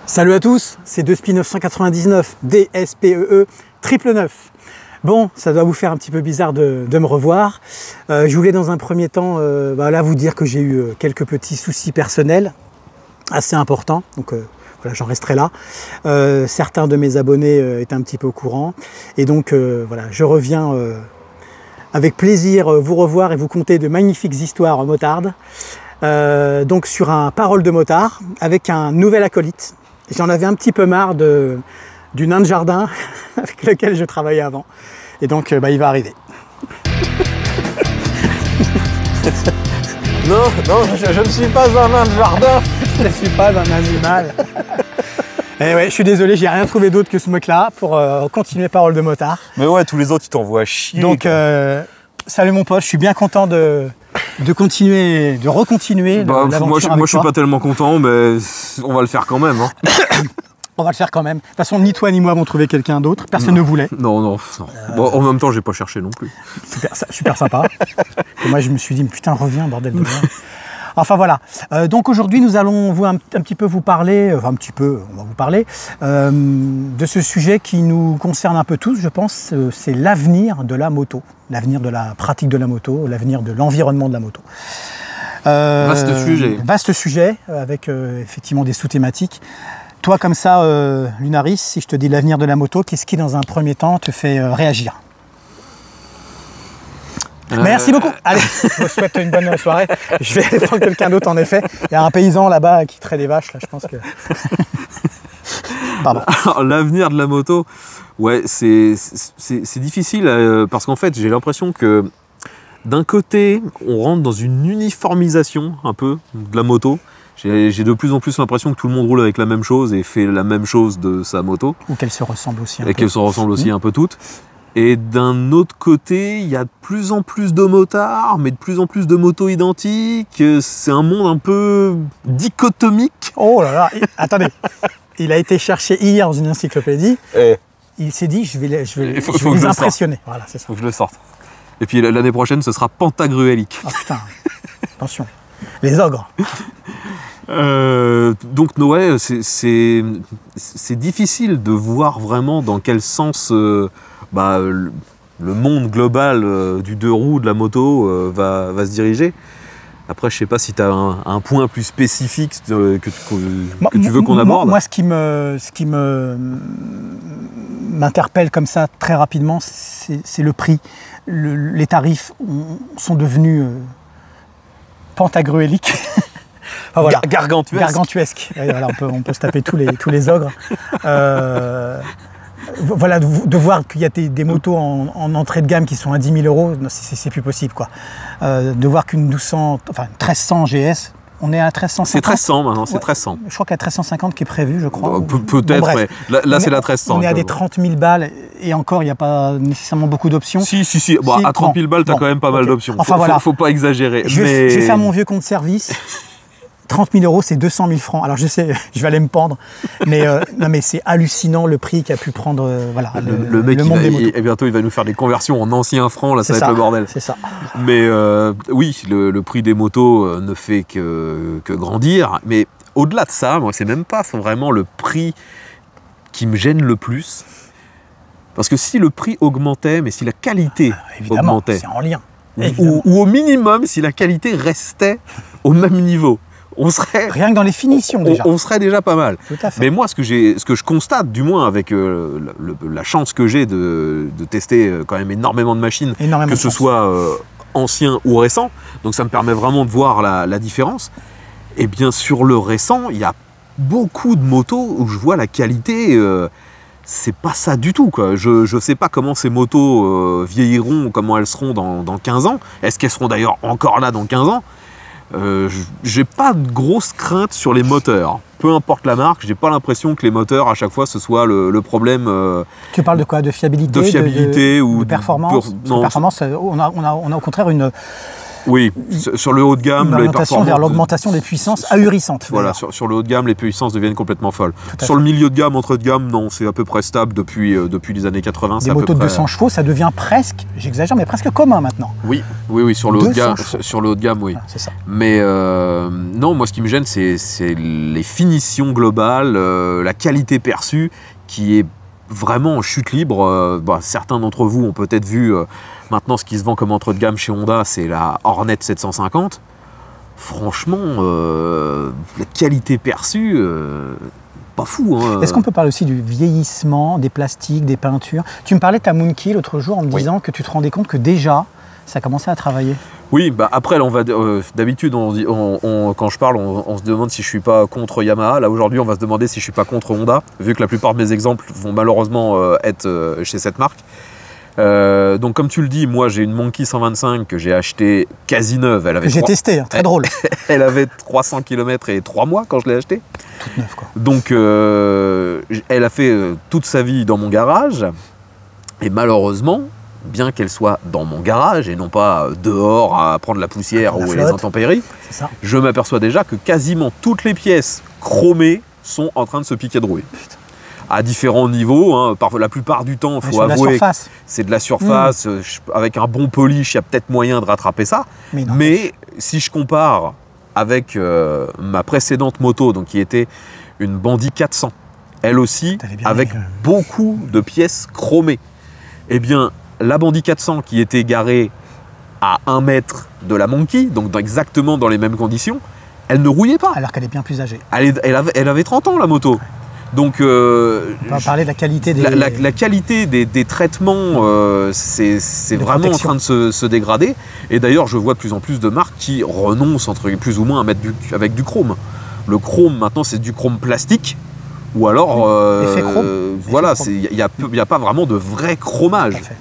Salut à tous, c'est Despie 999, DSPEE 999. Bon, ça doit vous faire un petit peu bizarre de me revoir. Je voulais dans un premier temps là, vous dire que j'ai eu quelques petits soucis personnels assez importants. Donc voilà, j'en resterai là. Certains de mes abonnés étaient un petit peu au courant. Et donc voilà, je reviens avec plaisir vous revoir et vous conter de magnifiques histoires motardes. Donc sur un parole de motard avec un nouvel acolyte. J'en avais un petit peu marre du nain de jardin avec lequel je travaillais avant. Et donc il va arriver. Non, je ne suis pas un nain de jardin. Je ne suis pas un animal. Et ouais, je suis désolé, j'ai rien trouvé d'autre que ce mec-là pour continuer parole de motard. Mais ouais, tous les autres, ils t'envoient chier. Donc, salut mon pote, je suis bien content de recontinuer l'aventure moi, je suis pas tellement content, mais on va le faire quand même. Hein. On va le faire quand même. De toute façon, ni toi ni moi avons trouvé quelqu'un d'autre. Personne ne voulait. Non. Bon, en même temps, j'ai pas cherché non plus. Super sympa. Et moi, je me suis dit, putain, reviens, bordel de merde. Enfin voilà, donc aujourd'hui nous allons un petit peu vous parler, on va vous parler de ce sujet qui nous concerne un peu tous, je pense, c'est l'avenir de la moto, l'avenir de la pratique de la moto, l'avenir de l'environnement de la moto. Vaste sujet. Vaste sujet, avec effectivement des sous-thématiques. Toi comme ça, Lunaris, si je te dis l'avenir de la moto, qu'est-ce qui dans un premier temps te fait réagir ? Merci beaucoup. Allez, je vous souhaite une bonne soirée. Je vais prendre quelqu'un d'autre en effet. Il y a un paysan là-bas qui traite des vaches, là, je pense que... Pardon. Alors, l'avenir de la moto, ouais, c'est difficile parce qu'en fait, j'ai l'impression que d'un côté, on rentre dans une uniformisation un peu de la moto. J'ai de plus en plus l'impression que tout le monde roule avec la même chose et fait la même chose de sa moto. Ou qu'elle se ressemble aussi un peu. Et qu'elle se ressemble aussi un peu toutes. Et d'un autre côté, il y a de plus en plus de motards, mais de plus en plus de motos identiques. C'est un monde un peu dichotomique. Oh là là, attendez. Il a été cherché hier dans une encyclopédie. Il s'est dit, je vais vous impressionner. Voilà, c'est ça. Faut que je le sorte. Et puis l'année prochaine, ce sera pentagruélique. Oh putain, attention. Les ogres. Donc ouais, c'est difficile de voir vraiment dans quel sens le monde global du deux roues de la moto va se diriger. Après, je sais pas si tu as un point plus spécifique que tu veux qu'on aborde. Moi, ce qui m'interpelle comme ça très rapidement, c'est le prix. Les tarifs sont devenus pentagruéliques. Enfin, voilà. Gargantuesques. Voilà, on peut se taper tous les ogres. Voilà, de voir qu'il y a des motos en entrée de gamme qui sont à 10 000 €, c'est plus possible, quoi. De voir qu'une 1300 GS, on est à 1350. C'est 1300 maintenant, c'est 1300. Je crois qu'il y a 1350 qui est prévu, je crois. Peut-être, bon, mais là c'est la 1300. On est à des 30 000 balles, et encore, il n'y a pas nécessairement beaucoup d'options. Si. Bon, à 30 000 balles, tu as quand même pas mal d'options. Enfin, voilà. Faut pas exagérer. Je vais faire mon vieux compte service. 30 000 €, c'est 200 000 francs. Alors je sais, je vais aller me pendre, mais non, mais c'est hallucinant le prix qu'a pu prendre le mec. Et bientôt il va nous faire des conversions en anciens francs. Là, ça va être le bordel. C'est ça. Mais oui, le prix des motos ne fait que grandir. Mais au-delà de ça, moi, c'est même pas vraiment le prix qui me gêne le plus. Parce que si le prix augmentait, mais si la qualité augmentait, c'est en lien. Ou au minimum, si la qualité restait au même niveau. On serait, rien que dans les finitions déjà. On serait déjà pas mal. Tout à fait. Mais moi, ce que je constate, du moins avec la chance que j'ai de tester quand même énormément de machines, que ce soit ancien ou récent, donc ça me permet vraiment de voir la différence. Et bien sur le récent, il y a beaucoup de motos où je vois la qualité, c'est pas ça du tout, quoi. Je sais pas comment ces motos vieilliront, comment elles seront dans 15 ans. Est-ce qu'elles seront d'ailleurs encore là dans 15 ans ? J'ai pas de grosse crainte sur les moteurs. Peu importe la marque, j'ai pas l'impression que les moteurs à chaque fois ce soit le problème. Tu parles de quoi ? De fiabilité, ou de performance. Non. Performance, on a au contraire Oui, sur le haut de gamme, les performances vers l'augmentation des puissances ahurissantes. Voilà, sur le haut de gamme, les puissances deviennent complètement folles. Sur le milieu de gamme, entre de gamme, non, c'est à peu près stable depuis les années 80. Des motos de 200 chevaux, ça devient presque, j'exagère, mais presque commun maintenant. Oui, sur le haut de gamme, oui. Voilà, c'est ça. Mais non, moi, ce qui me gêne, c'est les finitions globales, la qualité perçue qui est vraiment en chute libre. Certains d'entre vous ont peut-être vu maintenant ce qui se vend comme entre de gamme chez Honda, c'est la Hornet 750. Franchement, la qualité perçue, pas fou. Hein. Est-ce qu'on peut parler aussi du vieillissement, des plastiques, des peintures? Tu me parlais de ta Monkey l'autre jour en me disant que tu te rendais compte que déjà, ça commençait à travailler. Oui, après, d'habitude, quand je parle, on se demande si je suis pas contre Yamaha. Là, aujourd'hui, on va se demander si je suis pas contre Honda, vu que la plupart de mes exemples vont malheureusement être chez cette marque. Donc, comme tu le dis, moi, j'ai une Monkey 125 que j'ai achetée quasi neuve. J'ai testé, très drôle. Elle avait 300 km et 3 mois quand je l'ai achetée. Toute neuve, quoi. Donc, elle a fait toute sa vie dans mon garage. Et malheureusement, bien qu'elle soit dans mon garage et non pas dehors à prendre la poussière ou les intempéries, je m'aperçois déjà que quasiment toutes les pièces chromées sont en train de se piquer de rouille. À différents niveaux, hein. La plupart du temps, il faut avouer que c'est de la surface, avec un bon polish, il y a peut-être moyen de rattraper ça. Mais si je compare avec ma précédente moto, donc qui était une Bandit 400, elle aussi, avec beaucoup de pièces chromées, eh bien, la Bandit 400 qui était garée à 1 mètre de la Monkey, donc exactement dans les mêmes conditions, elle ne rouillait pas. Alors qu'elle est bien plus âgée. Elle avait 30 ans, la moto. Donc, on va parler de la qualité des... La qualité des traitements, c'est vraiment en train de se dégrader. Et d'ailleurs, je vois de plus en plus de marques qui renoncent plus ou moins à mettre avec du chrome. Le chrome, maintenant, c'est du chrome plastique. Ou alors, voilà, il n'y a pas vraiment de vrai chromage. Tout à fait.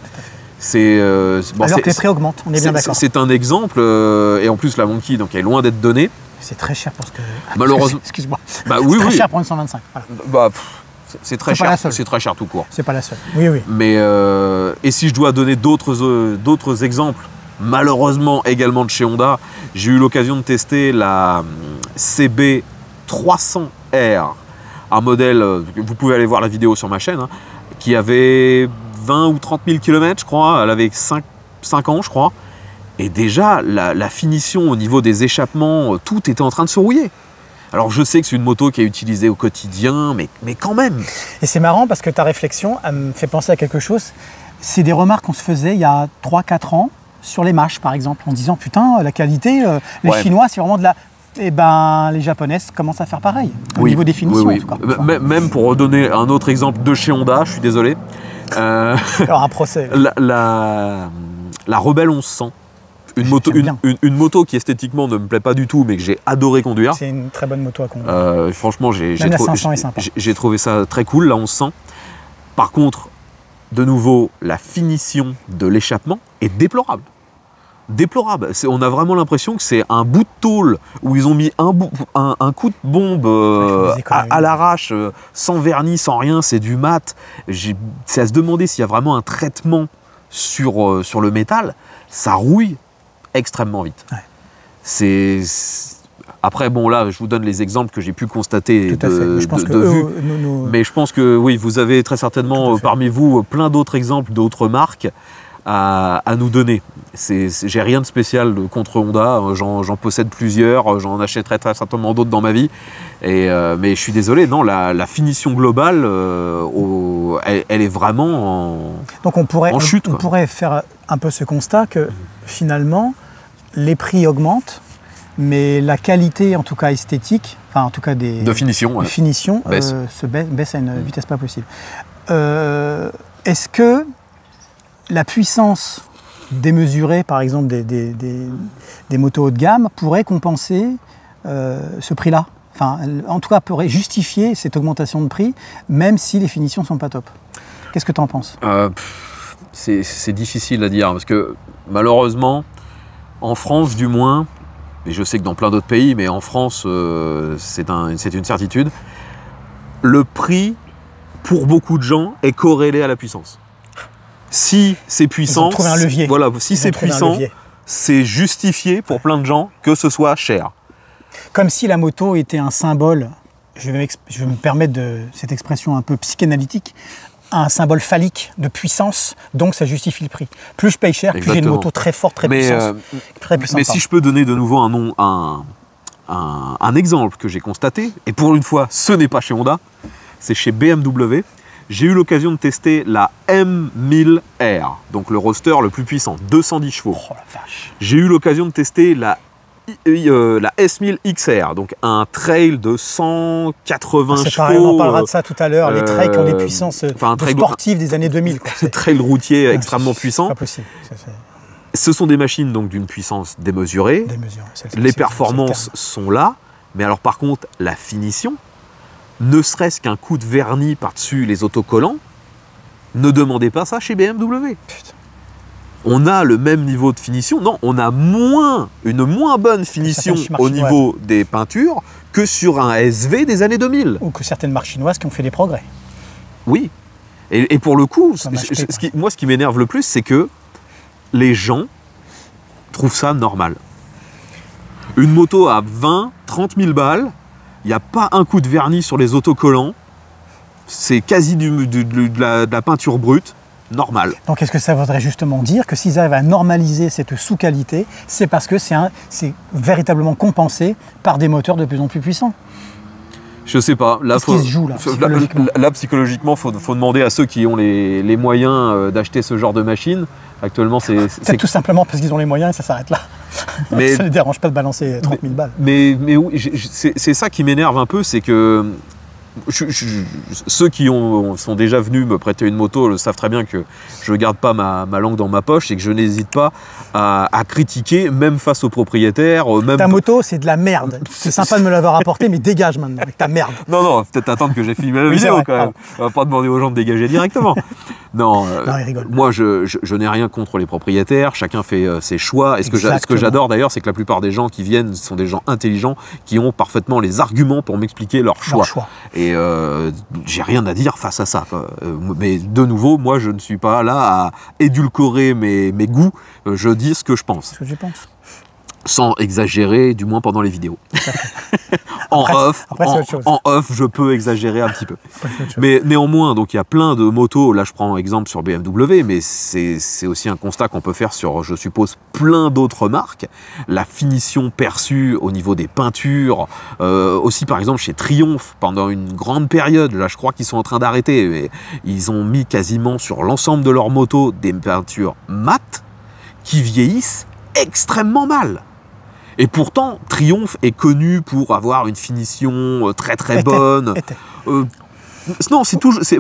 Alors que les prix augmentent, on est bien d'accord. C'est un exemple, et en plus la Monkey donc, est loin d'être donnée. C'est très cher pour ce que... Malheureusement. Excuse-moi. C'est très cher pour une 125. Voilà. C'est très cher. C'est très cher tout court. C'est pas la seule. Oui. Mais et si je dois donner d'autres exemples, malheureusement également de chez Honda, j'ai eu l'occasion de tester la CB 300R, un modèle, vous pouvez aller voir la vidéo sur ma chaîne, hein, qui avait 20 ou 30 000 km, je crois. Elle avait 5 ans, je crois. Et déjà, la finition au niveau des échappements, tout était en train de se rouiller. Alors je sais que c'est une moto qui est utilisée au quotidien, mais quand même. Et c'est marrant parce que ta réflexion, elle me fait penser à quelque chose. C'est des remarques qu'on se faisait il y a 3-4 ans sur les mâches, par exemple, en disant putain, la qualité, les Chinois, c'est vraiment de la... Eh ben, les Japonaises commencent à faire pareil, au niveau des finitions, en tout cas. Même pour redonner un autre exemple de chez Honda, je suis désolé. Alors un procès. La Rebelle 1100. Une moto qui esthétiquement ne me plaît pas du tout, mais que j'ai adoré conduire. C'est une très bonne moto à conduire. Franchement, j'ai trouvé ça très cool, la 1100. Par contre, de nouveau, la finition de l'échappement est déplorable. Déplorable. On a vraiment l'impression que c'est un bout de tôle où ils ont mis un coup de bombe à l'arrache, sans vernis, sans rien, c'est du mat. C'est à se demander s'il y a vraiment un traitement sur le métal. Ça rouille extrêmement vite. Ouais. Après, bon, là, je vous donne les exemples que j'ai pu constater de vue. Mais je pense que, oui, vous avez très certainement parmi vous plein d'autres exemples d'autres marques à nous donner. J'ai rien de spécial contre Honda, j'en possède plusieurs, j'en achèterai très certainement d'autres dans ma vie. Mais je suis désolé, non, la finition globale, elle est vraiment Donc on pourrait, chute. On pourrait faire un peu ce constat que finalement, les prix augmentent, mais la qualité, en tout cas esthétique, enfin en tout cas de finition baisse à une vitesse pas possible. Est-ce que la puissance démesurée, par exemple, des motos haut de gamme pourrait compenser ce prix-là? Enfin, en tout cas, pourrait justifier cette augmentation de prix, même si les finitions ne sont pas top. Qu'est-ce que tu en penses? C'est difficile à dire, parce que malheureusement, en France du moins, et je sais que dans plein d'autres pays, mais en France, c'est une certitude, le prix, pour beaucoup de gens, est corrélé à la puissance. Si c'est puissant, un levier. Voilà, si c'est puissant, c'est justifié pour plein de gens que ce soit cher. Comme si la moto était un symbole, je vais me permettre de cette expression un peu psychanalytique, un symbole phallique de puissance, donc ça justifie le prix. Plus je paye cher, plus j'ai une moto très forte, très puissante. Mais si je peux donner de nouveau un exemple que j'ai constaté, et pour une fois, ce n'est pas chez Honda, c'est chez BMW. J'ai eu l'occasion de tester la M1000R, donc le roadster le plus puissant, 210 chevaux. Oh la vache. J'ai eu l'occasion de tester la S1000XR, donc un trail de 180 chevaux. Pareil, on en parlera de ça tout à l'heure, les trails qui ont des puissances sportives des années 2000. C'est trail routier extrêmement puissant. Pas possible. Ce sont des machines donc d'une puissance démesurée. Les performances sont là, mais alors par contre, la finition, ne serait-ce qu'un coup de vernis par-dessus les autocollants, ne demandez pas ça chez BMW. Putain. On a le même niveau de finition. Non, on a une moins bonne finition au niveau des peintures que sur un SV des années 2000. Ou que certaines marques chinoises qui ont fait des progrès. Oui. Et pour le coup, ce qui m'énerve le plus, c'est que les gens trouvent ça normal. Une moto à 20, 30 000 balles, il n'y a pas un coup de vernis sur les autocollants, c'est quasi de la peinture brute, normal. Donc est-ce que ça voudrait justement dire que s'ils arrivent à normaliser cette sous-qualité, c'est parce que c'est véritablement compensé par des moteurs de plus en plus puissants? Je sais pas. Là, psychologiquement, faut demander à ceux qui ont les moyens d'acheter ce genre de machine. Actuellement, c'est peut-être tout simplement parce qu'ils ont les moyens et ça s'arrête là. Mais ça ne les dérange pas de balancer 30 000 balles. Mais oui, c'est ça qui m'énerve un peu, c'est que ceux qui sont déjà venus me prêter une moto le savent très bien que je ne garde pas ma langue dans ma poche et que je n'hésite pas à critiquer, même face aux propriétaires. Ta moto, c'est de la merde. C'est sympa de me l'avoir apporté, mais dégage maintenant avec ta merde. Non, peut-être attendre que j'ai filmé la vidéo quand même. On va pas demander aux gens de dégager directement. Non, il rigole. Moi, je n'ai rien contre les propriétaires. Chacun fait ses choix. Et ce que j'adore d'ailleurs, c'est que la plupart des gens qui viennent sont des gens intelligents qui ont parfaitement les arguments pour m'expliquer leur choix. Et j'ai rien à dire face à ça. Mais de nouveau, moi, je ne suis pas là à édulcorer mes goûts. Je dis ce que je pense. Ce que je pense. Sans exagérer, du moins pendant les vidéos. En off, je peux exagérer un petit peu. Mais néanmoins, donc il y a plein de motos. Là, je prends exemple sur BMW, mais c'est aussi un constat qu'on peut faire sur, je suppose, plein d'autres marques. La finition perçue au niveau des peintures, aussi par exemple chez Triumph, pendant une grande période. Là, je crois qu'ils sont en train d'arrêter, mais ils ont mis quasiment sur l'ensemble de leurs motos des peintures mates qui vieillissent extrêmement mal. Et pourtant, Triumph est connu pour avoir une finition très bonne. Non,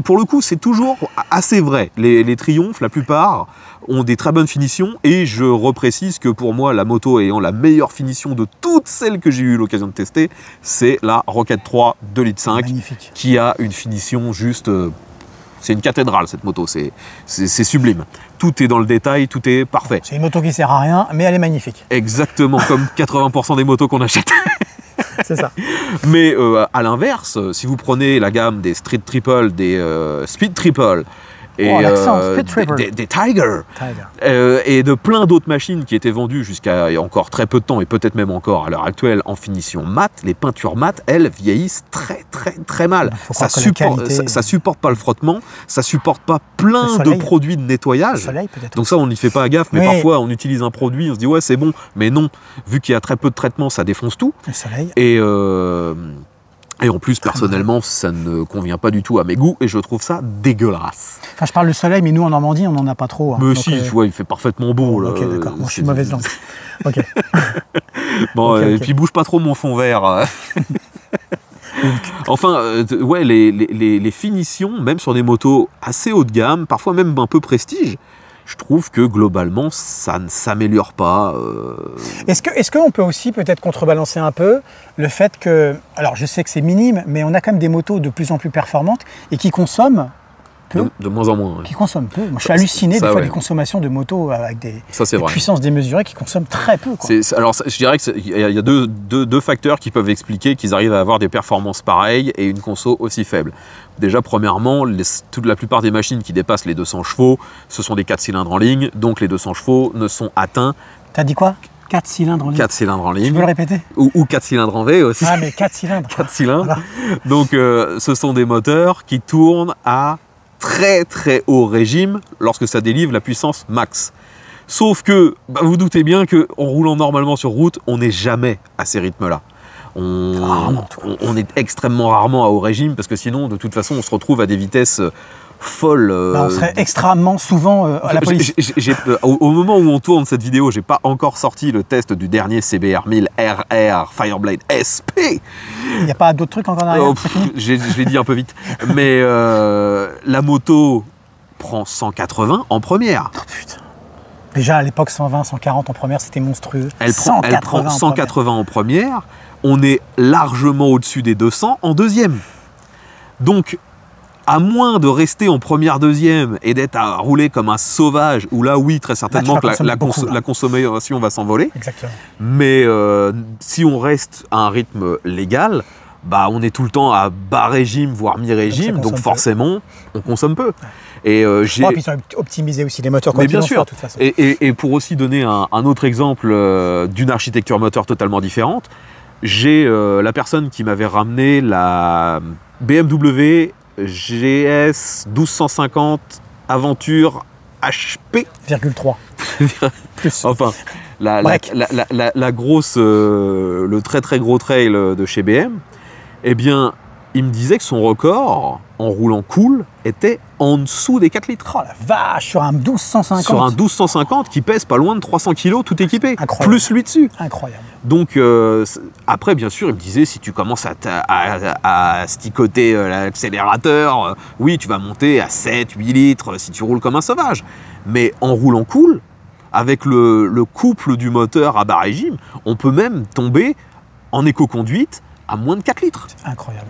pour le coup, c'est toujours assez vrai. Les Triumph, la plupart, ont des très bonnes finitions. Et je reprécise que pour moi, la moto ayant la meilleure finition de toutes celles que j'ai eu l'occasion de tester, c'est la Rocket 3 2,5 litres, magnifique, qui a une finition juste... C'est une cathédrale, cette moto, c'est sublime. Tout est dans le détail, tout est parfait. C'est une moto qui sert à rien, mais elle est magnifique. Exactement, comme 80% des motos qu'on achète. C'est ça. Mais à l'inverse, si vous prenez la gamme des Street Triple, des Speed Triple, et des Tiger. Et de plein d'autres machines qui étaient vendues jusqu'à encore très peu de temps, et peut-être même encore à l'heure actuelle, en finition mate, les peintures mates, elles, vieillissent très mal. Ça supporte pas le frottement, ça supporte pas plein de produits de nettoyage. Soleil, donc ça, on n'y fait pas gaffe, mais parfois on utilise un produit, on se dit ouais c'est bon, mais non, vu qu'il y a très peu de traitement, ça défonce tout. Le soleil. Et en plus, personnellement, ça ne convient pas du tout à mes goûts et je trouve ça dégueulasse. Enfin, je parle de soleil, mais nous, en Normandie, on n'en a pas trop. Mais donc, si, tu vois, il fait parfaitement beau. Là. Ok, d'accord. Moi, je suis mauvaise langue. Ok. Bon, et puis bouge pas trop mon fond vert. Enfin, ouais, les finitions, même sur des motos assez haut de gamme, parfois même un peu prestige, je trouve que globalement, ça ne s'améliore pas. Est-ce qu'on peut aussi peut-être contrebalancer un peu le fait que, alors je sais que c'est minime, mais on a quand même des motos de plus en plus performantes et qui consomment De moins en moins. Qui consomment peu. Moi, je suis halluciné des fois des consommations de motos avec des puissances démesurées qui consomment très peu. Quoi. Alors, je dirais qu'il y a deux facteurs qui peuvent expliquer qu'ils arrivent à avoir des performances pareilles et une conso aussi faible. Déjà, premièrement, la plupart des machines qui dépassent les 200 chevaux, ce sont des 4 cylindres en ligne, donc les 200 chevaux ne sont atteints. T'as dit quoi? 4 cylindres en ligne. 4 cylindres en ligne. Tu peux le répéter? Ou 4 cylindres en V aussi. Ah, mais 4 cylindres. 4 cylindres. Voilà. Donc, ce sont des moteurs qui tournent à très très haut régime lorsque ça délivre la puissance max. Sauf que, vous doutez bien qu'en roulant normalement sur route, on n'est jamais à ces rythmes-là. On est extrêmement rarement à haut régime parce que sinon, de toute façon, on se retrouve à des vitesses folles. On serait extrêmement souvent à la police. Au moment où on tourne cette vidéo, j'ai pas encore sorti le test du dernier CBR 1000 RR Fireblade SP. Il n'y a pas d'autres trucs encore derrière? Je l'ai dit un peu vite. Mais la moto prend 180 en première. Oh putain. Déjà à l'époque 120, 140 en première, c'était monstrueux. Elle prend 180 en première. On est largement au-dessus des 200 en deuxième. Donc, à moins de rester en première, deuxième et d'être à rouler comme un sauvage, où là, oui, très certainement que la consommation va s'envoler. Exactement. Mais si on reste à un rythme légal, on est tout le temps à bas régime, voire mi-régime, donc forcément, on consomme peu. Et puis ils sont optimisés aussi, les moteurs. Mais bien sûr. De toute façon. Et pour aussi donner un autre exemple d'une architecture moteur totalement différente, j'ai la personne qui m'avait ramené la BMW GS 1250 Aventure HP. 0,3. Plus. Enfin, la grosse, le très très gros trail de chez BM, eh bien, il me disait que son record, en roulant cool, était en dessous des 4 litres. Oh la vache, sur un 1250. Sur un 1250 qui pèse pas loin de 300 kg tout équipé. Incroyable. Plus lui dessus. Incroyable. Donc, après, bien sûr, il me disait, si tu commences à sticoter l'accélérateur, oui, tu vas monter à 7, 8 litres si tu roules comme un sauvage. Mais en roulant cool, avec le couple du moteur à bas régime, on peut même tomber en éco-conduite à moins de 4 litres. C'est incroyable.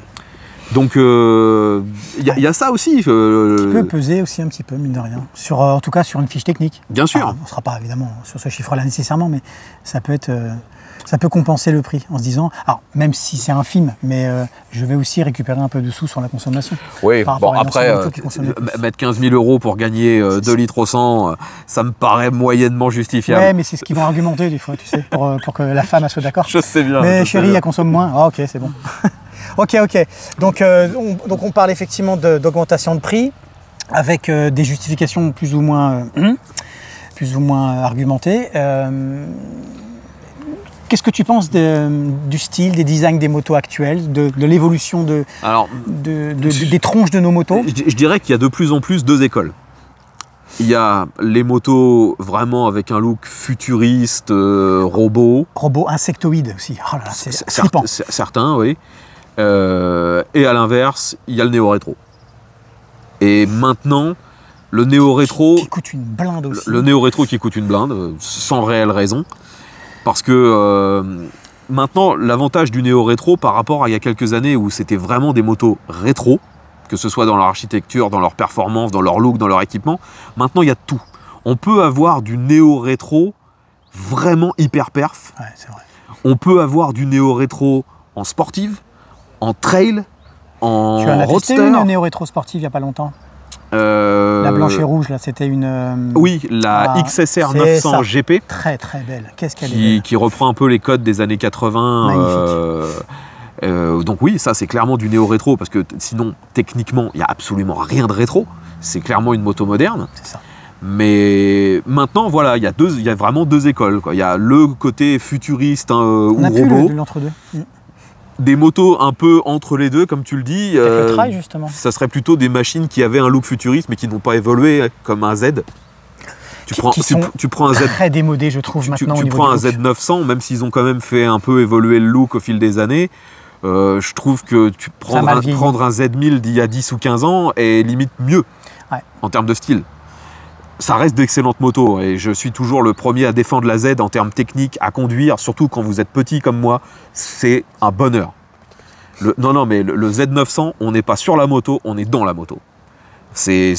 Donc, y a ça aussi. Qui peut peser aussi un petit peu, mine de rien. En tout cas, sur une fiche technique. Bien sûr. On ne sera pas, évidemment, sur ce chiffre-là nécessairement, mais ça peut être... ça peut compenser le prix en se disant, alors même si c'est infime, mais je vais aussi récupérer un peu de sous sur la consommation. Oui, bon après, mettre 15 000 € pour gagner 2 litres au 100, ça me paraît moyennement justifiable. Oui, mais c'est ce qu'ils vont argumenter des fois, tu sais, pour que la femme soit d'accord. Je sais bien. Mais chérie, elle consomme moins. Ah, ok, c'est bon. Ok. Donc on parle effectivement d'augmentation de prix avec des justifications plus ou moins argumentées. Qu'est-ce que tu penses du style, des designs des motos actuelles, de l'évolution des tronches de nos motos? Je dirais qu'il y a de plus en plus 2 écoles. Il y a les motos vraiment avec un look futuriste, robot. Robot insectoïde aussi. Oh là là, c'est flippant. Certains, oui. Et à l'inverse, il y a le néo-rétro. Et maintenant, le néo-rétro... Qui coûte une blinde aussi. Le néo-rétro qui coûte une blinde, sans réelle raison. Parce que maintenant, l'avantage du néo-rétro par rapport à il y a quelques années où c'était vraiment des motos rétro, que ce soit dans leur architecture, dans leur performance, dans leur look, dans leur équipement, maintenant il y a tout. On peut avoir du néo-rétro vraiment hyper perf. Ouais, c'est vrai. On peut avoir du néo-rétro en sportive, en trail, en roadster. Tu en as testé une néo-rétro sportive il n'y a pas longtemps? La blanche et rouge, là, c'était une... Oui, la XSR 900 GP. Très très belle. Qu'est-ce qu'elle est belle. Qui reprend un peu les codes des années 80. Magnifique. Donc oui, ça c'est clairement du néo-rétro, parce que sinon, techniquement, il n'y a absolument rien de rétro. C'est clairement une moto moderne. C'est ça. Mais maintenant, voilà, il y a vraiment 2 écoles, quoi. Il y a le côté futuriste ou On a robot. Plus l'entre-deux. Des motos un peu entre les deux, comme tu le dis. Le trail, justement. Ça serait plutôt des machines qui avaient un look futuriste, mais qui n'ont pas évolué comme un Z. Tu prends un Z très démodé, je trouve, maintenant. Tu prends un Z900, même s'ils ont quand même fait un peu évoluer le look au fil des années. Je trouve que prendre un Z1000 d'il y a 10 ou 15 ans est limite mieux en termes de style. Ça reste d'excellentes motos et je suis toujours le premier à défendre la Z en termes techniques, à conduire, surtout quand vous êtes petit comme moi, c'est un bonheur. Mais le Z900, on n'est pas sur la moto, on est dans la moto. C'est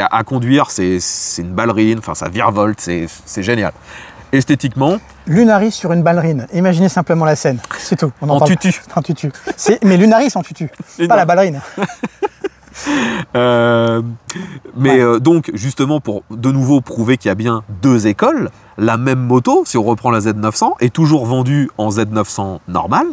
à conduire, c'est une ballerine, enfin ça virevolte, c'est génial. Esthétiquement... Lunaris sur une ballerine. Imaginez simplement la scène, c'est tout. On en tutu. En tutu. Mais Lunaris en tutu, pas la ballerine. Donc, justement, pour de nouveau prouver qu'il y a bien deux écoles, la même moto, si on reprend la Z900, est toujours vendue en Z900 normale,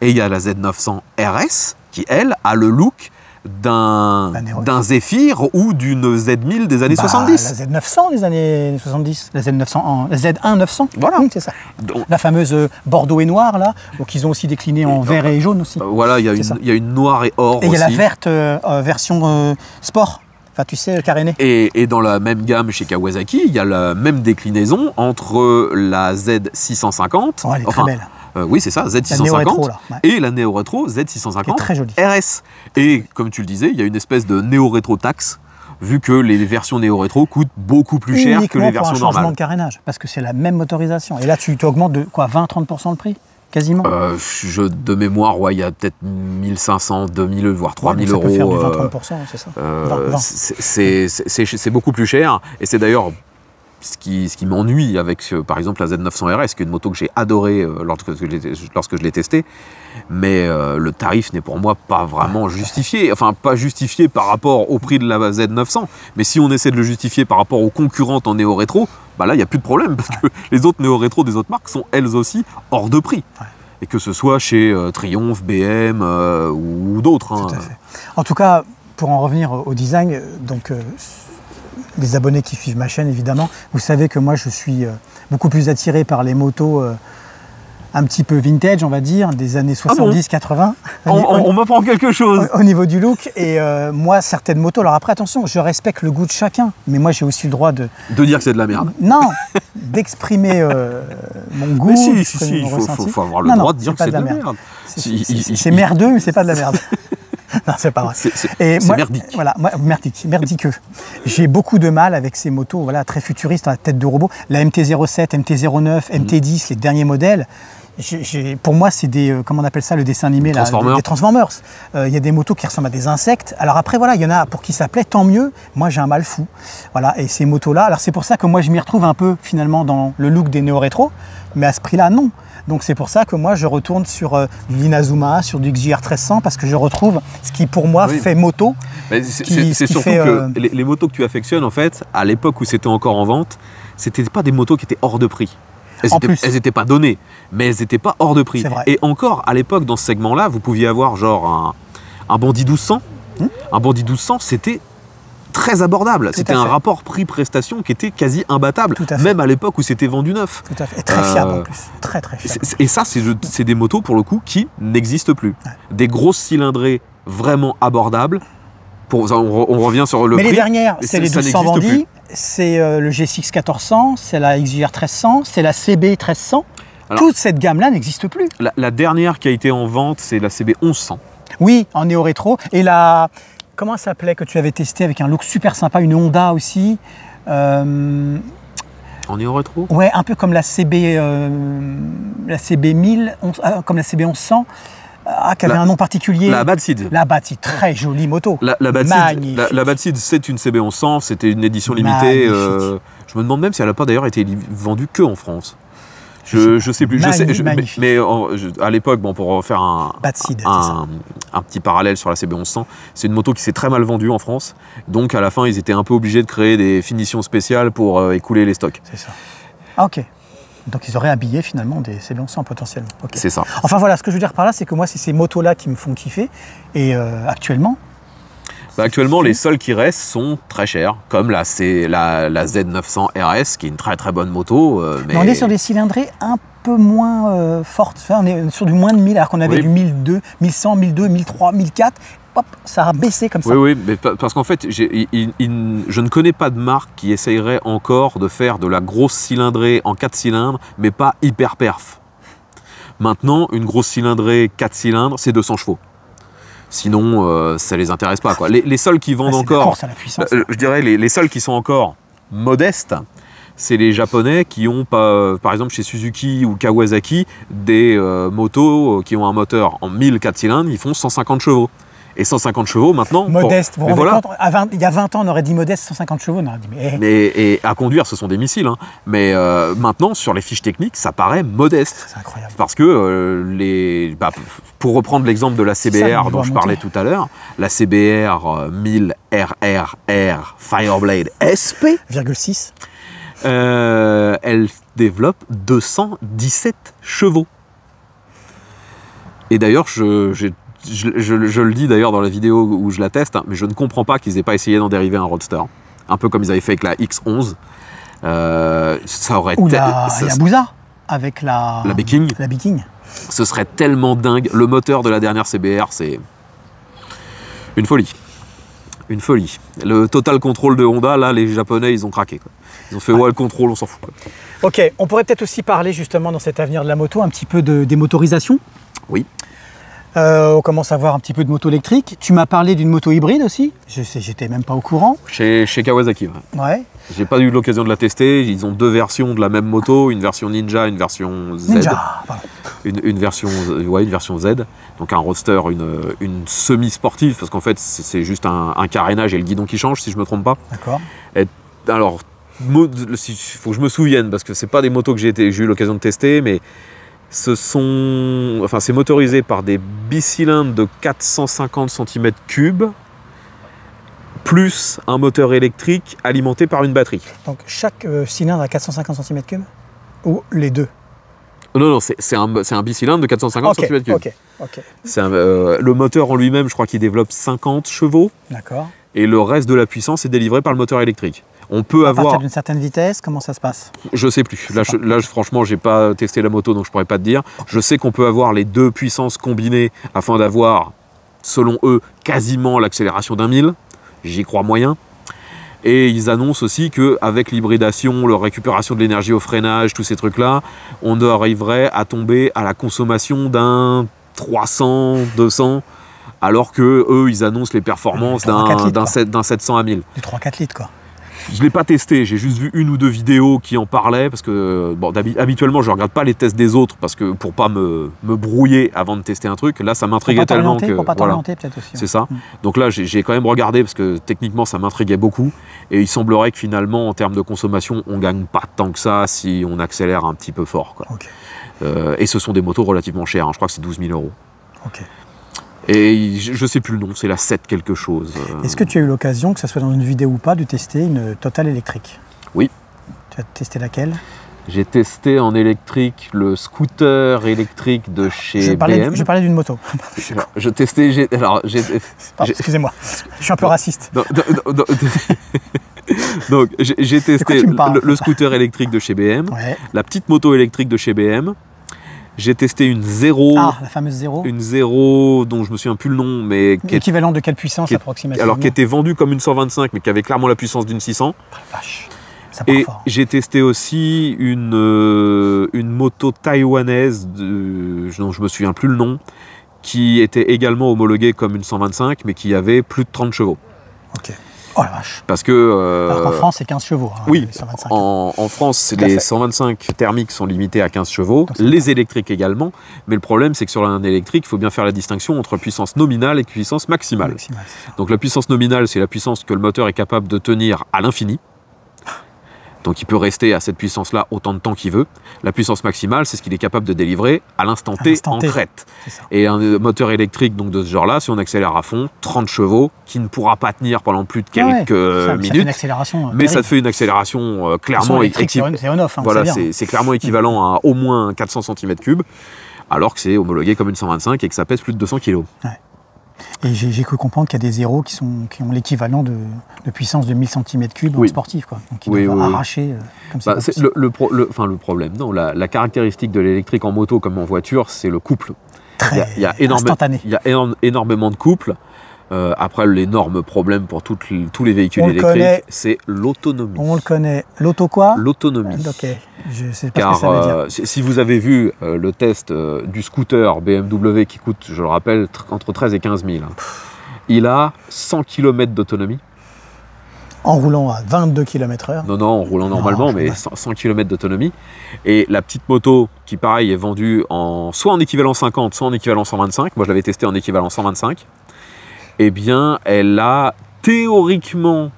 et il y a la Z900 RS qui, elle, a le look d'un Zephyr ou d'une Z1000 des années 70. La Z900 des années 70, la Z900, la Z1 900, voilà. C'est ça. Donc, la fameuse Bordeaux et noir, là, donc ils ont aussi décliné en vert et jaune aussi. Voilà, il y a une noire et or aussi. Et il y a la verte version sport, enfin tu sais, carénée. Et dans la même gamme chez Kawasaki, il y a la même déclinaison entre la Z650, elle est très belle. Oui, c'est ça, Z650, et la Néo Rétro Z650 très jolie. RS. Et comme tu le disais, il y a une espèce de Néo Rétro taxe, vu que les versions Néo Rétro coûtent beaucoup plus cher que les versions normales. Un changement de carénage, parce que c'est la même motorisation. Et là, tu augmentes de quoi, 20-30% le prix quasiment. De mémoire, il y a peut-être 1500, 2000, voire 3000 euros. Ça peut faire du 20-30%, c'est ça. C'est beaucoup plus cher, et c'est d'ailleurs ce qui m'ennuie avec, par exemple, la Z900 RS, qui est une moto que j'ai adorée lorsque je l'ai testée, mais le tarif n'est pour moi pas vraiment justifié. Enfin, pas justifié par rapport au prix de la Z900, mais si on essaie de le justifier par rapport aux concurrentes en néo-rétro, bah là, il n'y a plus de problème, parce que les autres néo-rétro des autres marques sont elles aussi hors de prix. Et que ce soit chez Triumph, BM ou d'autres. Tout à fait. En tout cas, pour en revenir au design, donc... les abonnés qui suivent ma chaîne, évidemment, vous savez que moi, je suis beaucoup plus attiré par les motos un petit peu vintage, on va dire, des années 70-80. On m'apprend quelque chose. Au niveau du look. Et moi, certaines motos, alors après, attention, je respecte le goût de chacun, mais moi, j'ai aussi le droit de... De dire que c'est de la merde. Non, d'exprimer mon goût. Mais si, il faut avoir le droit de dire que c'est de la merde. C'est merdeux, mais c'est pas de la merde. Non, c'est pas vrai. C'est merdique. Voilà, merdiqueux. J'ai beaucoup de mal avec ces motos très futuristes à la tête de robot. La MT-07, MT-09, MT-10, les derniers modèles, pour moi, c'est des, comment on appelle ça, le dessin animé, des Transformers. Il y a des motos qui ressemblent à des insectes. Alors après, voilà, il y en a pour qui ça plaît, tant mieux. Moi, j'ai un mal fou. Voilà, et ces motos-là, alors c'est pour ça que moi, je m'y retrouve un peu, finalement, dans le look des néo-rétro, mais à ce prix-là, non. Donc c'est pour ça que moi je retourne sur du l'Inazuma, sur du XJR 1300 parce que je retrouve ce qui pour moi fait moto. C'est surtout que les motos que tu affectionnes en fait, à l'époque où c'était encore en vente, c'était pas des motos qui étaient hors de prix. Elles n'étaient pas données, mais elles n'étaient pas hors de prix. Et encore à l'époque dans ce segment-là, vous pouviez avoir genre un Bandit 1200. Un Bandit 1200, c'était très abordable. C'était un rapport prix-prestation qui était quasi imbattable, même à l'époque où c'était vendu neuf. Tout à fait. Et très fiable en plus. Très très fiable. Et ça, c'est des motos pour le coup qui n'existent plus. Ouais. Des grosses cylindrées vraiment abordables. On revient sur le prix. Mais les dernières, c'est les 1200 Bandits, c'est le G6 1400, c'est la XJR 1300, c'est la CB 1300. Alors, toute cette gamme-là n'existe plus. La dernière qui a été en vente, c'est la CB 1100. Oui, en néo-rétro. Et la... Comment ça s'appelait que tu avais testé avec un look super sympa, une Honda aussi En néo-rétro? Ouais, un peu comme la CB 1000, comme la CB 1100, qui avait un nom particulier. La Bad Seed. La Bad Seed, très jolie moto. La Bad Seed, c'est une CB 1100, c'était une édition limitée. Je me demande même si elle n'a pas d'ailleurs été vendue que en France. Je sais plus. Mais à l'époque, pour faire un petit parallèle sur la CB 1100, c'est une moto qui s'est très mal vendue en France. Donc à la fin, ils étaient un peu obligés de créer des finitions spéciales pour écouler les stocks. C'est ça. Ah ok. Donc ils auraient habillé finalement des CB 1100 potentiellement. Okay. C'est ça. Enfin voilà, ce que je veux dire par là, c'est que moi, c'est ces motos-là qui me font kiffer. Et actuellement... Actuellement, les seuls qui restent sont très chers, comme la Z900 RS, qui est une très très bonne moto. Mais on est sur des cylindrées un peu moins fortes. Enfin, on est sur du moins de 1000, alors qu'on avait du 1002, 1100, 1002, 1003, 1004. Hop, ça a baissé comme ça. Oui, mais parce qu'en fait, je ne connais pas de marque qui essayerait encore de faire de la grosse cylindrée en 4 cylindres, mais pas hyper perf. Maintenant, une grosse cylindrée 4 cylindres, c'est 200 chevaux. Sinon, ça les intéresse pas, quoi. Les seuls qui vendent encore, je dirais, les seuls qui sont encore modestes, c'est les Japonais qui ont, par exemple chez Suzuki ou Kawasaki, des motos qui ont un moteur en 1000 4 cylindres, ils font 150 chevaux. Et 150 chevaux maintenant. Modeste, vous vous rendez compte, il y a 20 ans, on aurait dit modeste, 150 chevaux, on aurait dit et à conduire, ce sont des missiles. Hein. Mais maintenant, sur les fiches techniques, ça paraît modeste. C'est incroyable. Parce que pour reprendre l'exemple de la CBR dont je parlais tout à l'heure, la CBR 1000 RRR Fireblade SP 0,6. Elle développe 217 chevaux. Et d'ailleurs, je le dis d'ailleurs dans la vidéo où je la teste, hein, mais je ne comprends pas qu'ils n'aient pas essayé d'en dériver un Roadster. Un peu comme ils avaient fait avec la X11. Ça aurait été. La Yabusa avec la Viking. La Viking. Ce serait tellement dingue. Le moteur de la dernière CBR, c'est une folie. Une folie. Le Total Control de Honda, là, les Japonais, ils ont craqué. Quoi. Ils ont fait le contrôle, on s'en fout. Quoi. Ok, on pourrait peut-être aussi parler justement dans cet avenir de la moto un petit peu des motorisations. Oui. On commence à voir un petit peu de moto électrique. Tu m'as parlé d'une moto hybride aussi. J'étais même pas au courant. Chez Kawasaki. Ouais. J'ai pas eu l'occasion de la tester. Ils ont 2 versions de la même moto, une version Ninja, une version Z. Ninja, pardon. Une version Z. Donc un roadster, une semi-sportive, parce qu'en fait c'est juste un carénage et le guidon qui change, si je me trompe pas. D'accord. Alors, il faut que je me souvienne, parce que c'est pas des motos que j'ai eu l'occasion de tester, mais c'est motorisé par des bicylindres de 450 cm3 plus un moteur électrique alimenté par une batterie. Donc chaque cylindre a 450 cm3 ou les deux? Non, c'est un bicylindre de 450 cm3. Ok. Le moteur en lui-même, je crois qu'il développe 50 chevaux. D'accord. Et le reste de la puissance est délivré par le moteur électrique. On peut à partir d'une certaine vitesse, comment ça se passe? Je sais plus. Là, franchement, j'ai pas testé la moto, donc je pourrais pas te dire. Je sais qu'on peut avoir les 2 puissances combinées afin d'avoir, selon eux, quasiment l'accélération d'un 1000. J'y crois moyen. Et ils annoncent aussi qu'avec l'hybridation, la récupération de l'énergie au freinage, tous ces trucs-là, on arriverait à tomber à la consommation d'un 300, 200, alors que eux, ils annoncent les performances d'un 700 à 1000. Du 3-4 litres, quoi. Je ne l'ai pas testé, j'ai juste vu 1 ou 2 vidéos qui en parlaient, parce que habituellement je ne regarde pas les tests des autres parce que pour pas me brouiller avant de tester un truc. Là, ça m'intriguait tellement que. Pour pas t'orienter, peut-être aussi. C'est ça. Donc là, j'ai quand même regardé parce que techniquement ça m'intriguait beaucoup. Et il semblerait que finalement, en termes de consommation, on ne gagne pas tant que ça si on accélère un petit peu fort. Quoi. Okay. Et ce sont des motos relativement chères, hein. Je crois que c'est 12 000 €. Ok. Et je sais plus le nom, c'est la 7 quelque chose. Est-ce que tu as eu l'occasion, que ce soit dans une vidéo ou pas, de tester une Total électrique? Oui. Tu as testé laquelle? J'ai testé en électrique le scooter électrique de chez BM. Je parlais d'une moto. Je testais... Excusez-moi, je suis un peu raciste. Donc j'ai testé le scooter électrique de chez BM, la petite moto électrique de chez BM. J'ai testé une Zero. Ah, la fameuse Zero. Une Zero dont je me souviens plus le nom, mais équivalent de quelle puissance approximativement? Alors qui était vendue comme une 125, mais qui avait clairement la puissance d'une 600. Vache. Et j'ai testé aussi une moto taïwanaise dont je me souviens plus le nom, qui était également homologuée comme une 125, mais qui avait plus de 30 chevaux. Ok. Oh la vache. Parce que. Alors qu'en France, c'est 15 chevaux. Hein, oui, en France, les 125 thermiques sont limités à 15 chevaux, les électriques également. Mais le problème, c'est que sur un électrique, il faut bien faire la distinction entre puissance nominale et puissance maximale. Donc la puissance nominale, c'est la puissance que le moteur est capable de tenir à l'infini. Donc il peut rester à cette puissance-là autant de temps qu'il veut. La puissance maximale, c'est ce qu'il est capable de délivrer à l'instant T en crête. Et un moteur électrique donc, de ce genre-là, si on accélère à fond, 30 chevaux, qui ne pourra pas tenir pendant plus de quelques minutes. Ça fait une accélération mais ça te fait une accélération clairement... C'est on-off. Hein, voilà, c'est clairement équivalent à au moins 400 cm3, alors que c'est homologué comme une 125 et que ça pèse plus de 200 kg. Ouais. Et j'ai cru comprendre qu'il y a des zéros qui ont l'équivalent de puissance de 1000 cm3 en sportif, quoi. Donc ils doivent arracher comme ça. Le problème, non, la caractéristique de l'électrique en moto comme en voiture, c'est le couple. Il y a énormément de couples. Après, l'énorme problème pour tous les véhicules électriques, c'est l'autonomie. On le connaît. L'auto quoi? L'autonomie. Ok, je sais pas ce que ça veut dire. Si vous avez vu le test du scooter BMW qui coûte, je le rappelle, entre 13 et 15 000, il a 100 km d'autonomie. En roulant à 22 km/h? Non, en roulant normalement, mais 100 km d'autonomie. Et la petite moto, qui pareil est vendue soit en équivalent 50, soit en équivalent 125. Moi, je l'avais testé en équivalent 125. eh bien, elle a théoriquement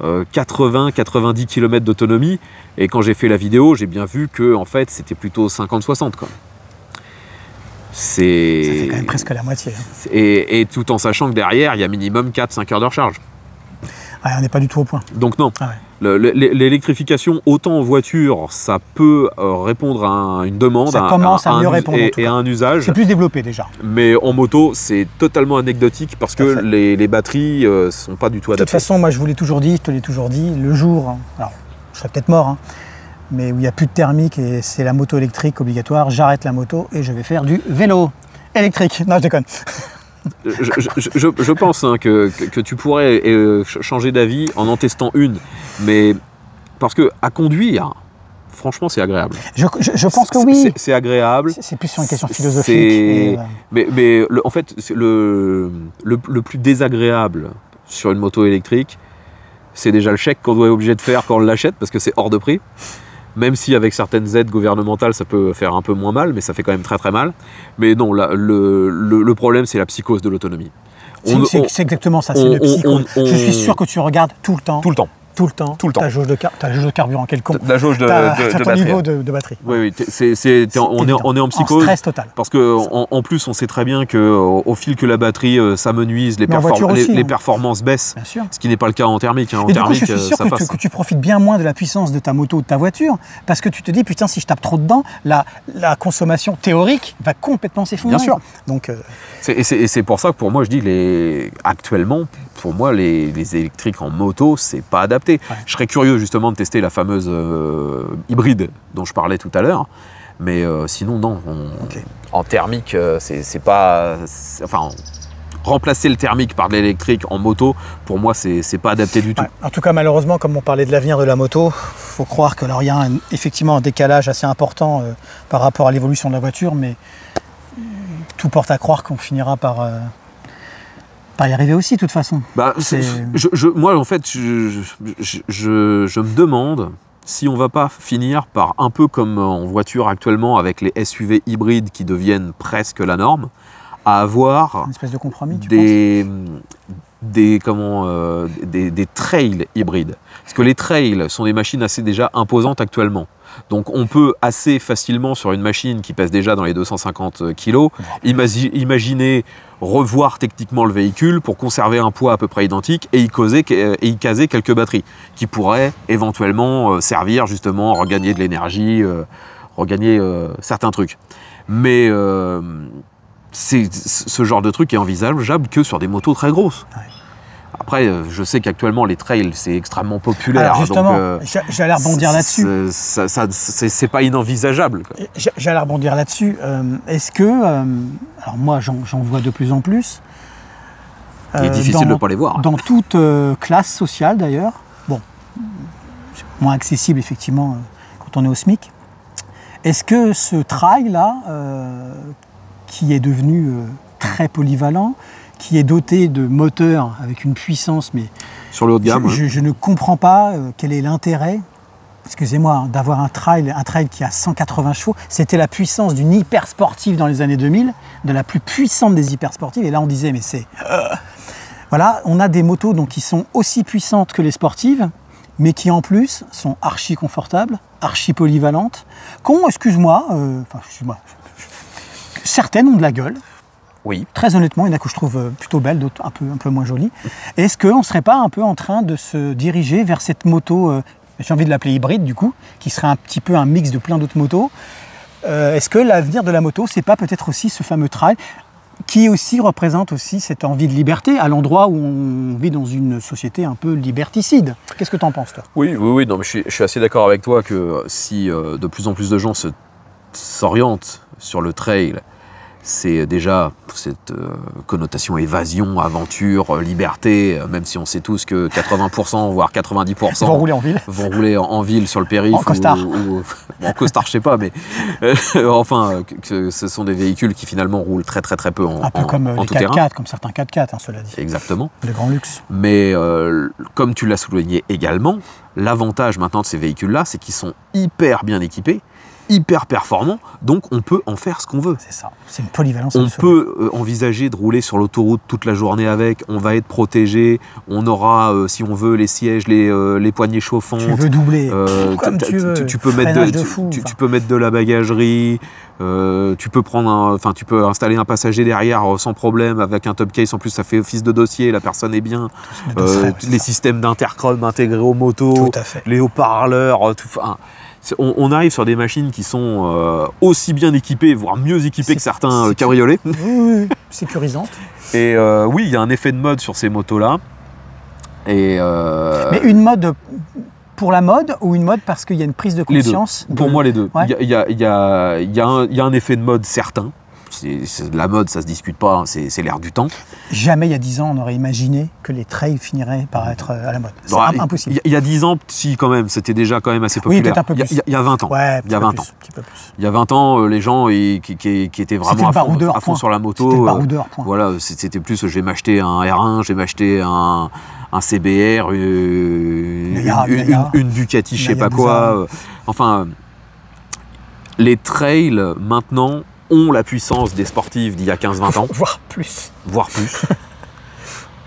80-90 km d'autonomie. Et quand j'ai fait la vidéo, j'ai bien vu que en fait, c'était plutôt 50-60. Ça fait quand même presque la moitié. Et tout en sachant que derrière, il y a minimum 4-5 heures de recharge. Ouais, on n'est pas du tout au point. Donc non. Ah ouais. L'électrification, autant en voiture, ça peut répondre à une demande, ça commence à mieux répondre et à un usage. C'est plus développé déjà. Mais en moto, c'est totalement anecdotique parce que les batteries ne sont pas du tout adaptées. De toute façon, moi je vous l'ai toujours dit, je te l'ai toujours dit, le jour, alors je serais peut-être mort, mais où il n'y a plus de thermique et c'est la moto électrique obligatoire, j'arrête la moto et je vais faire du vélo électrique. Non, je déconne. Je pense que tu pourrais changer d'avis en testant une, mais parce que à conduire, franchement, c'est agréable. Je pense que oui. C'est agréable. C'est plus sur une question philosophique. Mais en fait, le plus désagréable sur une moto électrique, c'est déjà le chèque qu'on doit être obligé de faire quand on l'achète parce que c'est hors de prix. Même si avec certaines aides gouvernementales, ça peut faire un peu moins mal, mais ça fait quand même très très mal. Mais non, le problème, c'est la psychose de l'autonomie. C'est exactement ça, c'est le psychose. Je suis sûr que tu regardes tout le temps. Tout le temps. Tout le temps. Ta jauge de carburant, quel con. La jauge de batterie. Niveau de batterie. Oui, on est en psychose. En stress total. Parce qu'en plus, on sait très bien qu'au fil que la batterie s'amenuise, les performances baissent. Bien sûr. Ce qui n'est pas le cas en thermique. En thermique, je suis sûr que tu profites bien moins de la puissance de ta moto ou de ta voiture. Parce que tu te dis, putain, si je tape trop dedans, la consommation théorique va complètement s'effondrer. Bien sûr. Donc, c'est pour ça que pour moi, je dis, actuellement, pour moi, les électriques en moto, c'est pas adapté. Ouais. Je serais curieux justement de tester la fameuse hybride dont je parlais tout à l'heure, mais sinon non. En thermique, c'est pas, enfin, remplacer le thermique par de l'électrique en moto, pour moi, c'est pas adapté du tout. En tout cas, malheureusement, comme on parlait de l'avenir de la moto, faut croire que alors il y a effectivement un décalage assez important par rapport à l'évolution de la voiture, mais tout porte à croire qu'on finira par y arriver aussi, de toute façon. Moi, en fait, je me demande si on va pas finir par, un peu comme en voiture actuellement, avec les SUV hybrides qui deviennent presque la norme, à avoir une espèce de compromis, des trails hybrides. Parce que les trails sont des machines assez déjà imposantes actuellement. Donc on peut assez facilement, sur une machine qui pèse déjà dans les 250 kg, imaginer revoir techniquement le véhicule pour conserver un poids à peu près identique et y caser quelques batteries qui pourraient éventuellement servir justement à regagner de l'énergie, regagner certains trucs. Mais ce genre de truc est envisageable que sur des motos très grosses. Ouais. Après, je sais qu'actuellement, les trails, c'est extrêmement populaire. Alors justement, j'allais rebondir là-dessus. C'est pas inenvisageable. J'allais rebondir là-dessus. Est-ce que... alors moi, j'en vois de plus en plus. Il est difficile de ne pas les voir. Dans toute classe sociale, d'ailleurs. Bon, moins accessible, effectivement, quand on est au SMIC. Est-ce que ce trail-là, qui est devenu très polyvalent, qui est doté de moteurs avec une puissance, mais sur le haut de gamme, je ne comprends pas quel est l'intérêt, excusez-moi, d'avoir un trail qui a 180 chevaux. C'était la puissance d'une hyper sportive dans les années 2000, de la plus puissante des hyper sportives. Et là, on disait, mais c'est... Voilà, on a des motos donc, qui sont aussi puissantes que les sportives, mais qui en plus sont archi confortables, archi polyvalentes, excuse-moi, certaines ont de la gueule. Oui. Très honnêtement, il y en a que je trouve plutôt belles, d'autres un peu moins jolies. Est-ce qu'on ne serait pas un peu en train de se diriger vers cette moto, j'ai envie de l'appeler hybride du coup, qui serait un petit peu un mix de plein d'autres motos. Est-ce que l'avenir de la moto, c'est pas peut-être aussi ce fameux trail qui aussi représente aussi cette envie de liberté à l'endroit où on vit dans une société un peu liberticide? Qu'est-ce que tu en penses, toi? Oui, non, mais je suis assez d'accord avec toi que si de plus en plus de gens s'orientent sur le trail, c'est déjà cette connotation évasion, aventure, liberté, même si on sait tous que 80%, voire 90% vont rouler en ville. Vont rouler en ville sur le périph'. En costard. En costard, je sais pas, mais enfin, que ce sont des véhicules qui finalement roulent très peu en peu comme les 4x4, comme certains 4x4, cela dit. Exactement. Le grand luxe. Mais comme tu l'as souligné également, l'avantage maintenant de ces véhicules-là, c'est qu'ils sont hyper bien équipés hyper performant, donc on peut en faire ce qu'on veut. C'est ça, c'est une polyvalence. On peut envisager de rouler sur l'autoroute toute la journée avec, on va être protégé, on aura, si on veut, les sièges, les poignées chauffantes. Tu veux doubler, comme tu veux. Tu peux mettre de la bagagerie, tu peux installer un passager derrière sans problème avec un top case, en plus ça fait office de dossier, la personne est bien. Les systèmes d'intercom intégrés aux motos, les haut-parleurs, on arrive sur des machines qui sont aussi bien équipées, voire mieux équipées que certains cabriolets. Oui, sécurisantes. Et oui, il y a un effet de mode sur ces motos-là. Mais une mode pour la mode ou une mode parce qu'il y a une prise de conscience? Les deux. Pour moi, les deux. Il y a un effet de mode certain. La mode, ça se discute pas, c'est l'air du temps. Jamais il y a 10 ans, on aurait imaginé que les trails finiraient par être à la mode. C'est impossible. Il y a 10 ans, si quand même, c'était déjà quand même assez populaire. Oui, peut-être un peu plus. Il y a 20 ans. Ouais, il y a 20 ans. Il y a 20 ans, les gens qui étaient vraiment à fond sur la moto. C'était le baroudeur, point. Voilà, c'était plus, je vais m'acheter un R1, je vais m'acheter un CBR, une Ducati, je sais pas quoi. Enfin, les trails, maintenant, ont la puissance des sportifs d'il y a 15-20 ans. Voire plus.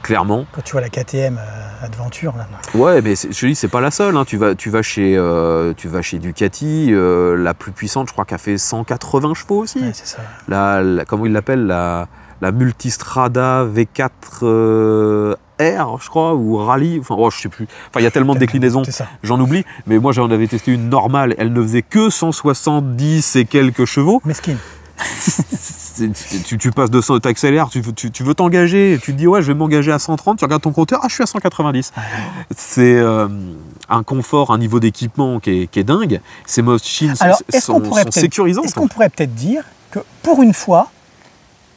Clairement. Quand tu vois la KTM Adventure, là. Ouais, mais je te dis, c'est pas la seule. Hein. Tu vas chez Ducati, la plus puissante, je crois qu'elle fait 180 chevaux aussi. Ouais, c'est ça. Comment ils l'appellent, la Multistrada V4 R, je crois, ou Rally, enfin, je sais plus. Enfin, il y a tellement de déclinaisons, j'en oublie. Mais moi, j'en avais testé une normale. Elle ne faisait que 170 et quelques chevaux. Mesquine. Tu passes de 100, tu accélères, tu veux t'engager, tu te dis ouais je vais m'engager à 130, tu regardes ton compteur, je suis à 190. C'est un confort, un niveau d'équipement qui est dingue. Ces machines sont sécurisantes. Est-ce qu'on pourrait peut-être dire que pour une fois,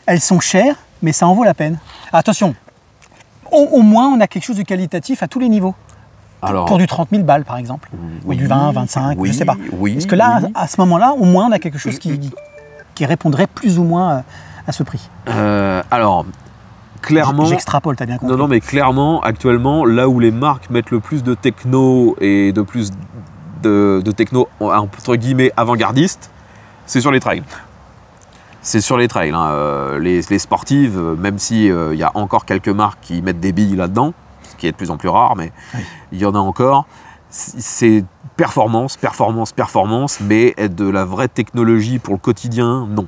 elles sont chères, mais ça en vaut la peine? Attention, au moins on a quelque chose de qualitatif à tous les niveaux. Alors, pour du 30 000 balles par exemple, ou du 20, 25, je sais pas. Parce que là, à ce moment-là, au moins on a quelque chose qui répondrait plus ou moins à ce prix. Alors, clairement... J'extrapole, t'as bien compris. Non, mais clairement, actuellement, là où les marques mettent le plus de techno et de plus de techno, entre guillemets, avant-gardiste, c'est sur les trails. C'est sur les trails. Hein. Les sportives, même s'il y a encore quelques marques qui mettent des billes là-dedans, ce qui est de plus en plus rare, mais il y en a encore, c'est performance, mais de la vraie technologie pour le quotidien, non.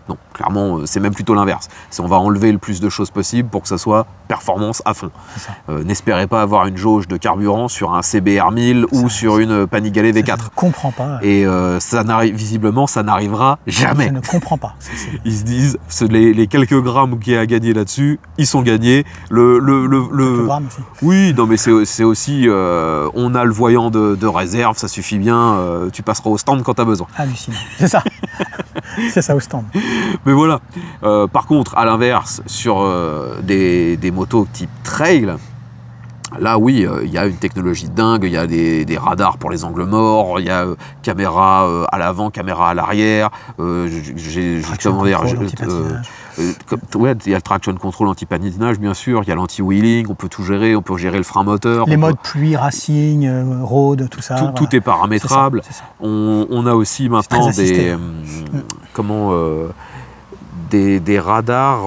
Non, clairement, c'est même plutôt l'inverse. On va enlever le plus de choses possible pour que ça soit performance à fond. N'espérez pas avoir une jauge de carburant sur un CBR 1000 ou sur une Panigale V4. Je ne comprends pas. Et visiblement, ça n'arrivera jamais. Je ne comprends pas. Ils se disent, les quelques grammes qu'il y a à gagner là-dessus, ils sont gagnés. Quelques grammes aussi. Oui, non, mais c'est aussi, on a le voyant de réserve, ça suffit bien, tu passeras au stand quand tu as besoin. Hallucinant, c'est ça. C'est ça au stand. Mais voilà. Par contre, à l'inverse, sur des motos type trail, là oui, il y a une technologie dingue, il y a des radars pour les angles morts, il y a caméra à l'avant, caméra à l'arrière, il y a le traction control anti-patinage bien sûr, il y a l'anti-wheeling, on peut tout gérer, on peut gérer le frein moteur. Les modes pluie, racing, road, tout ça. Tout est paramétrable. C'est ça. On a aussi maintenant des radars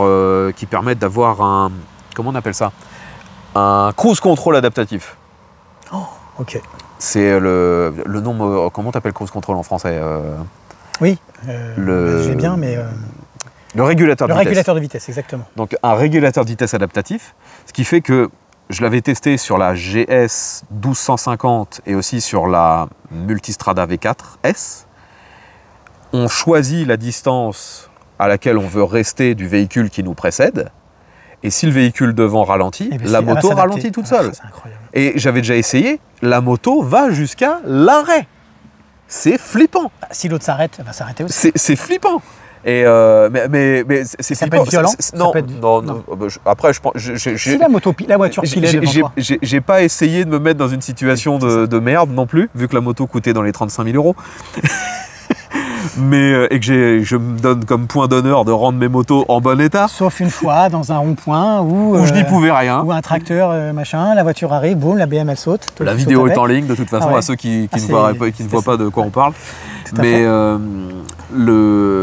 qui permettent d'avoir comment on appelle ça? Un cruise control adaptatif. Oh, ok. C'est le nom, comment t'appelles cruise control en français? Oui, j'ai bien, mais... Le régulateur de vitesse. Le régulateur de vitesse, exactement. Donc un régulateur de vitesse adaptatif, ce qui fait que je l'avais testé sur la GS 1250 et aussi sur la Multistrada V4S. On choisit la distance à laquelle on veut rester du véhicule qui nous précède. Et si le véhicule devant ralentit, la moto ralentit toute seule. C'est incroyable. Et j'avais déjà essayé, la moto va jusqu'à l'arrêt. C'est flippant. Si l'autre s'arrête, elle va s'arrêter aussi. C'est flippant. Et mais c'est ça peut être violent. Non. Après, je pense. Si la voiture pilait devant toi. J'ai pas essayé de me mettre dans une situation de merde non plus, vu que la moto coûtait dans les 35 000 €. et que je me donne comme point d'honneur de rendre mes motos en bon état. Sauf une fois dans un rond-point où je n'y pouvais rien. Ou un tracteur, machin, la voiture arrive, boum, la BM elle saute. La vidéo est en ligne de toute façon à ceux qui ne voient pas de quoi on parle. Mais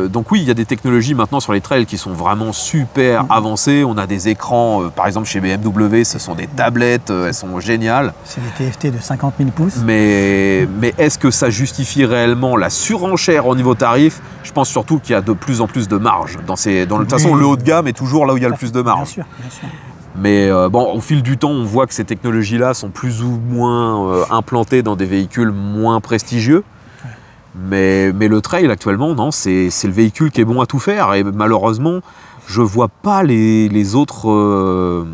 donc oui, il y a des technologies maintenant sur les trails qui sont vraiment super avancées. On a des écrans, par exemple chez BMW, ce sont des tablettes, elles sont géniales. C'est des TFT de 50 000 pouces. Mais est-ce que ça justifie réellement la surenchère au niveau tarif? Je pense surtout qu'il y a de plus en plus de marge. De toute façon, le haut de gamme est toujours là où il y a le plus de marge. Bien sûr, bien sûr. Mais au fil du temps, on voit que ces technologies-là sont plus ou moins implantées dans des véhicules moins prestigieux. Mais le trail actuellement, non, c'est le véhicule qui est bon à tout faire. Et malheureusement, je vois pas les autres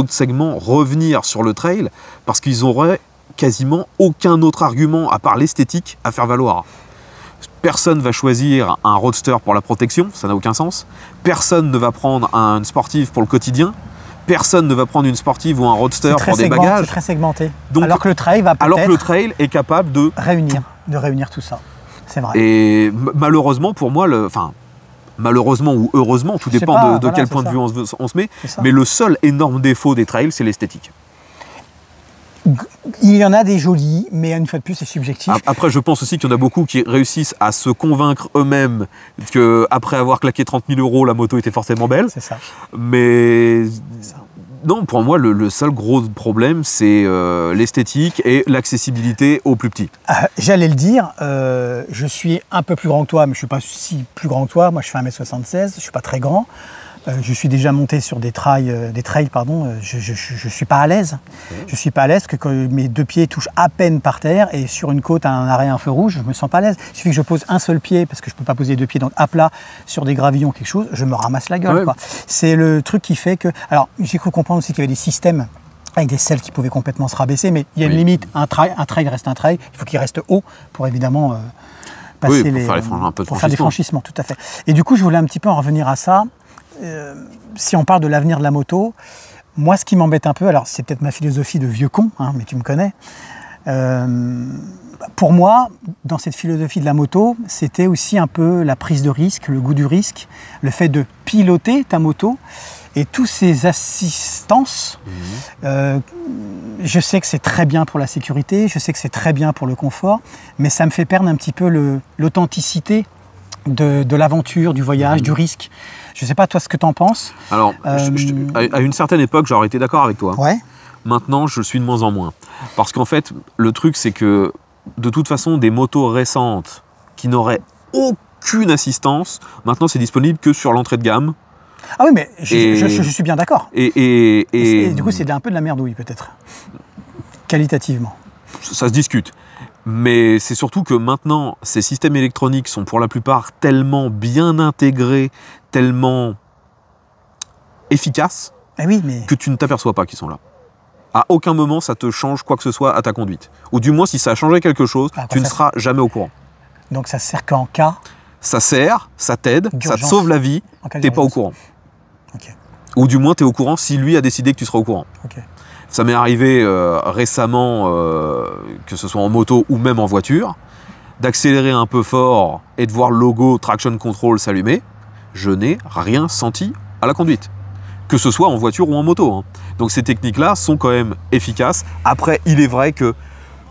segments revenir sur le trail parce qu'ils auraient quasiment aucun autre argument à part l'esthétique à faire valoir. Personne va choisir un roadster pour la protection, ça n'a aucun sens. Personne ne va prendre une sportive pour le quotidien. Personne ne va prendre une sportive ou un roadster pour des bagages. C'est très segmenté. Donc, alors que le trail va peut-être est capable de réunir tout ça. C'est vrai. Et malheureusement pour moi, malheureusement ou heureusement, tout dépend de quel point de vue on se met, mais le seul énorme défaut des trails, c'est l'esthétique. Il y en a des jolis, mais une fois de plus, c'est subjectif. Après, je pense aussi qu'il y en a beaucoup qui réussissent à se convaincre eux-mêmes qu'après avoir claqué 30 000 €, la moto était forcément belle. C'est ça. Mais non, pour moi, le seul gros problème, c'est l'esthétique et l'accessibilité aux plus petits. J'allais le dire, je suis un peu plus grand que toi, mais je ne suis pas si plus grand que toi. Moi, je fais 1m76, je ne suis pas très grand. Je suis déjà monté sur des trails, je suis pas à l'aise. Je suis pas à l'aise que mes deux pieds touchent à peine par terre et sur une côte, un arrêt, un feu rouge, je me sens pas à l'aise. Il suffit que je pose un seul pied, parce que je peux pas poser deux pieds donc à plat sur des gravillons quelque chose, je me ramasse la gueule. C'est le truc qui fait que... Alors, j'ai cru comprendre aussi qu'il y avait des systèmes avec des selles qui pouvaient complètement se rabaisser, mais il y a une limite. Un trail reste un trail, il faut qu'il reste haut pour évidemment passer pour faire des franchissements, tout à fait. Et du coup, je voulais un petit peu en revenir à ça. Si on parle de l'avenir de la moto, moi ce qui m'embête un peu, alors c'est peut-être ma philosophie de vieux con, hein, mais tu me connais, pour moi, dans cette philosophie de la moto, c'était aussi un peu la prise de risque, le goût du risque, le fait de piloter ta moto et tous ces assistances. Je sais que c'est très bien pour la sécurité, je sais que c'est très bien pour le confort, mais ça me fait perdre un petit peu l'authenticité de l'aventure, du voyage, du risque. Je ne sais pas, toi, ce que tu en penses. Alors, à une certaine époque, j'aurais été d'accord avec toi. Ouais. Maintenant, je suis de moins en moins. Parce qu'en fait, le truc, c'est que, de toute façon, des motos récentes qui n'auraient aucune assistance, maintenant, c'est disponible que sur l'entrée de gamme. Ah oui, mais je suis bien d'accord. Et du coup, c'est un peu de la merdouille, peut-être. Qualitativement. Ça se discute. Mais c'est surtout que maintenant, ces systèmes électroniques sont pour la plupart tellement bien intégrés, tellement efficaces, que tu ne t'aperçois pas qu'ils sont là. À aucun moment, ça te change quoi que ce soit à ta conduite. Ou du moins, si ça a changé quelque chose, tu ne seras jamais au courant. Donc ça sert qu'en cas... Ça sert, ça t'aide, ça te sauve la vie, tu n'es pas au courant. Okay. Ou du moins, tu es au courant si lui a décidé que tu seras au courant. Okay. Ça m'est arrivé récemment, que ce soit en moto ou même en voiture, d'accélérer un peu fort et de voir le logo Traction Control s'allumer. Je n'ai rien senti à la conduite, que ce soit en voiture ou en moto. Hein. Donc ces techniques-là sont quand même efficaces. Après, il est vrai que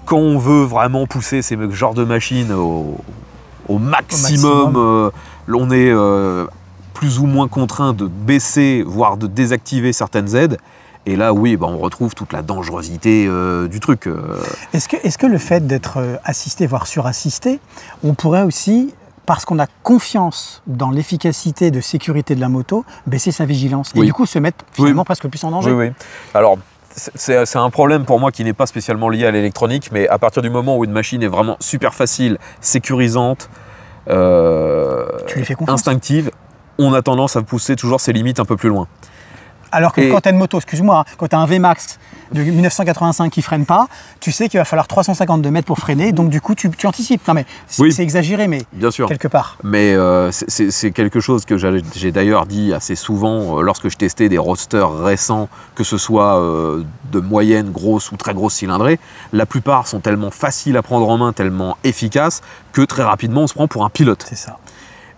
quand on veut vraiment pousser ces genres de machines au maximum, on est plus ou moins contraint de baisser, voire de désactiver certaines aides. Et là, oui, on retrouve toute la dangerosité du truc. Est-ce que le fait d'être assisté, voire surassisté, on pourrait aussi, parce qu'on a confiance dans l'efficacité de sécurité de la moto, baisser sa vigilance et du coup se mettre finalement presque plus en danger? Oui. Alors, c'est un problème pour moi qui n'est pas spécialement lié à l'électronique, mais à partir du moment où une machine est vraiment super facile, sécurisante, tu lui fais confiance. instinctive, on a tendance à pousser toujours ses limites un peu plus loin. Alors que quand tu as une moto, excuse-moi, quand tu as un VMAX de 1985 qui freine pas, tu sais qu'il va falloir 352 mètres pour freiner, donc du coup tu anticipes. Non mais c'est exagéré, mais bien sûr, quelque part. Mais c'est quelque chose que j'ai d'ailleurs dit assez souvent lorsque je testais des roadsters récents, que ce soit de moyenne, grosse ou très grosse cylindrée. La plupart sont tellement faciles à prendre en main, tellement efficaces, que très rapidement on se prend pour un pilote. C'est ça.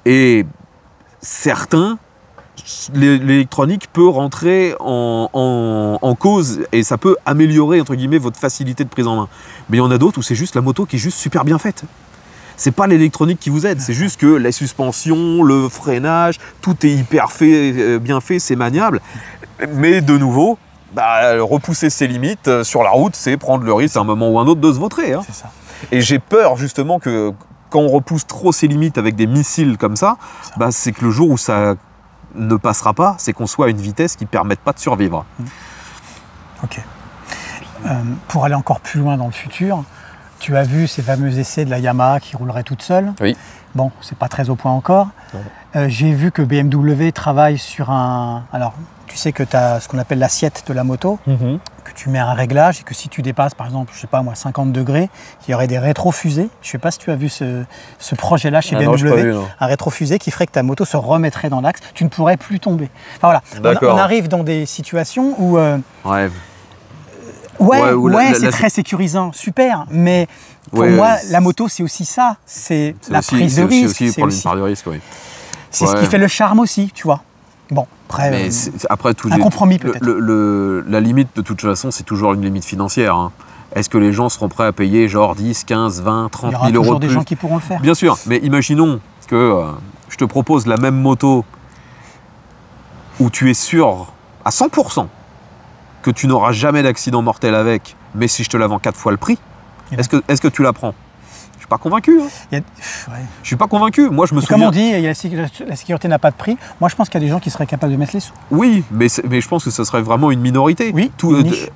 Et certains, l'électronique peut rentrer en cause et ça peut améliorer entre guillemets votre facilité de prise en main. Mais il y en a d'autres où c'est juste la moto qui est juste super bien faite. C'est pas l'électronique qui vous aide, c'est juste que les suspensions, le freinage, tout est hyper bien fait, c'est maniable. Mais de nouveau, repousser ses limites sur la route, c'est prendre le risque à un moment ou un autre de se vautrer. Hein. C'est ça. Et j'ai peur justement que quand on repousse trop ses limites avec des missiles comme ça, c'est que le jour où ça ne passera pas, c'est qu'on soit à une vitesse qui ne permette pas de survivre. Ok. Pour aller encore plus loin dans le futur, tu as vu ces fameux essais de la Yamaha qui roulerait toute seule. Oui. Bon, c'est pas très au point encore. J'ai vu que BMW travaille sur un... Alors, tu sais que tu as ce qu'on appelle l'assiette de la moto, que tu mets un réglage et que si tu dépasses, par exemple, je sais pas moi, 50 degrés, il y aurait des rétrofusées. Je sais pas si tu as vu ce projet-là chez BMW, non, pas vu, non. Un rétrofusée qui ferait que ta moto se remettrait dans l'axe. Tu ne pourrais plus tomber. Enfin voilà, on arrive dans des situations où... c'est très sécurisant, super, mais pour moi, la moto, c'est aussi ça, c'est la prise de risque. C'est aussi prendre une part de risque, oui. C'est ce qui fait le charme aussi, tu vois. Bon, après, un compromis peut-être. La limite, de toute façon, c'est toujours une limite financière. Hein. Est-ce que les gens seront prêts à payer genre 10, 15, 20, 30 000 euros de plus ? Il y aura toujours des gens qui pourront le faire. Bien sûr, mais imaginons que je te propose la même moto où tu es sûr à 100% que tu n'auras jamais d'accident mortel avec, mais si je te la vends 4 fois le prix, est-ce que tu la prends ? Je suis pas convaincu. Hein. Je suis pas convaincu. Moi, je me souviens. Comme on dit, la sécurité n'a pas de prix. Moi, je pense qu'il y a des gens qui seraient capables de mettre les sous. Oui, mais je pense que ce serait vraiment une minorité. Oui.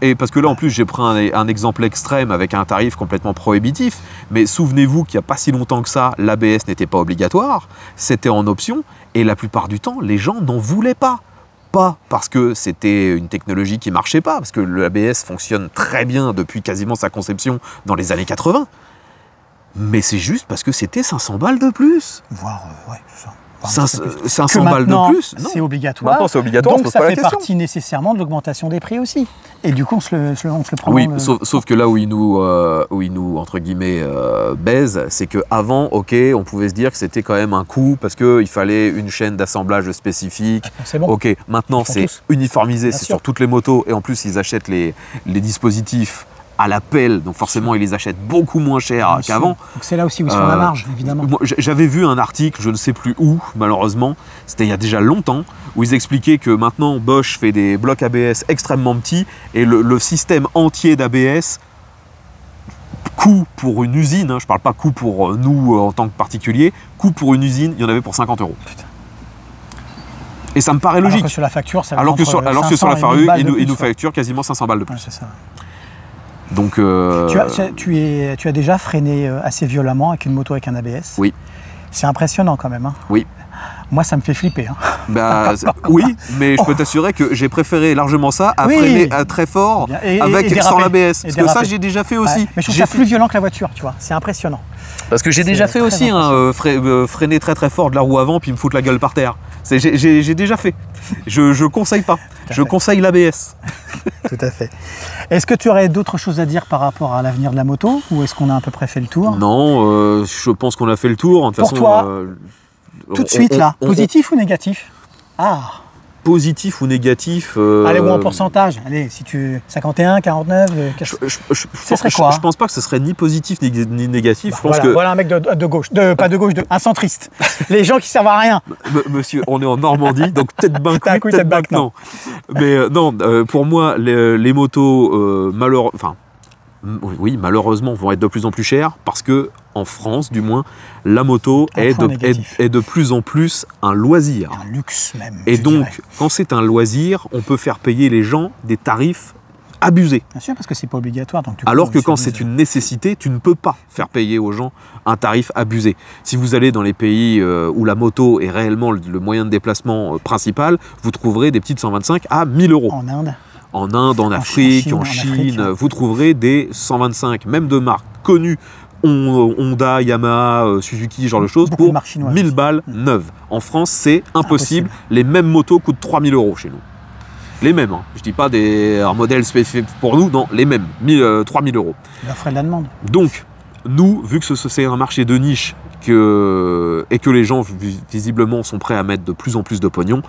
Et parce que là, en plus, j'ai pris un exemple extrême avec un tarif complètement prohibitif. Mais souvenez-vous qu'il n'y a pas si longtemps que ça, l'ABS n'était pas obligatoire. C'était en option. Et la plupart du temps, les gens n'en voulaient pas. Pas parce que c'était une technologie qui marchait pas, parce que l'ABS fonctionne très bien depuis quasiment sa conception dans les années 80. Mais c'est juste parce que c'était 500 balles de plus. Voire, c'est ça. 500 balles de plus, c'est obligatoire. Maintenant, c'est obligatoire, donc ça fait partie nécessairement de l'augmentation des prix aussi. Et du coup, on se le prend. Oui, sauf que là où il nous entre guillemets, baise, c'est qu'avant, ok, on pouvait se dire que c'était quand même un coût parce qu'il fallait une chaîne d'assemblage spécifique. C'est bon. Ok, maintenant c'est uniformisé, c'est sur toutes les motos et en plus ils achètent les dispositifs à la pelle, donc forcément ils les achètent beaucoup moins cher qu'avant. Donc c'est là aussi où ils se font la marge, évidemment. J'avais vu un article, je ne sais plus où, malheureusement, c'était il y a déjà longtemps, où ils expliquaient que maintenant Bosch fait des blocs ABS extrêmement petits et le système entier d'ABS, coût pour une usine, je ne parle pas coût pour nous en tant que particuliers, coût pour une usine, il y en avait pour 50 €. Putain. Et ça me paraît logique. Alors que sur la facture, ça va alors que sur la facture, ils nous facturent quasiment 500 balles de plus. Ouais, c'est ça. Donc, tu as déjà freiné assez violemment avec une moto avec un ABS. Oui. C'est impressionnant quand même. Hein. Oui. Moi, ça me fait flipper. Hein. Oui, mais je peux t'assurer que j'ai préféré largement ça à freiner très fort sans l'ABS. Parce que ça, j'ai déjà fait aussi. Mais je trouve ça plus violent que la voiture, tu vois. C'est impressionnant. Parce que j'ai déjà fait aussi freiner très très fort de la roue avant puis me foutre la gueule par terre. J'ai déjà fait. Je conseille pas. Je conseille l'ABS. Tout à fait. Est-ce que tu aurais d'autres choses à dire par rapport à l'avenir de la moto ou est-ce qu'on a à peu près fait le tour? Non, je pense qu'on a fait le tour. Pour toi, tout de suite là, positif ou négatif? Positif ou négatif Allez, ou en pourcentage? Allez, si tu... 51, 49... ce serait quoi? Je pense pas que ce serait ni positif ni négatif. Je pense voilà un mec de gauche, un centriste. Les gens qui servent à rien. Monsieur, on est en Normandie, donc tête bain non. Mais non, pour moi, les motos, malheureusement, vont être de plus en plus chères parce que en France, du moins, la moto est de plus en plus un loisir. Un luxe même. Et donc, quand c'est un loisir, on peut faire payer les gens des tarifs abusé. Bien sûr, parce que c'est pas obligatoire. Donc, alors que quand c'est une nécessité, tu ne peux pas faire payer aux gens un tarif abusé. Si vous allez dans les pays où la moto est réellement le moyen de déplacement principal, vous trouverez des petites 125 à 1000 €. En Inde. En Inde, en Afrique, en Chine, vous trouverez des 125, même de marques connues, Honda, Yamaha, Suzuki, ce genre de choses, pour 1000 balles neuves. En France, c'est impossible. Les mêmes motos coûtent 3000 € chez nous. Les mêmes, hein. Je dis pas un modèle spécifique pour nous, non, les mêmes, 3000 €. La frais de la demande. Donc, nous, vu que c'est un marché de niche et que les gens, visiblement, sont prêts à mettre de plus en plus de pognon,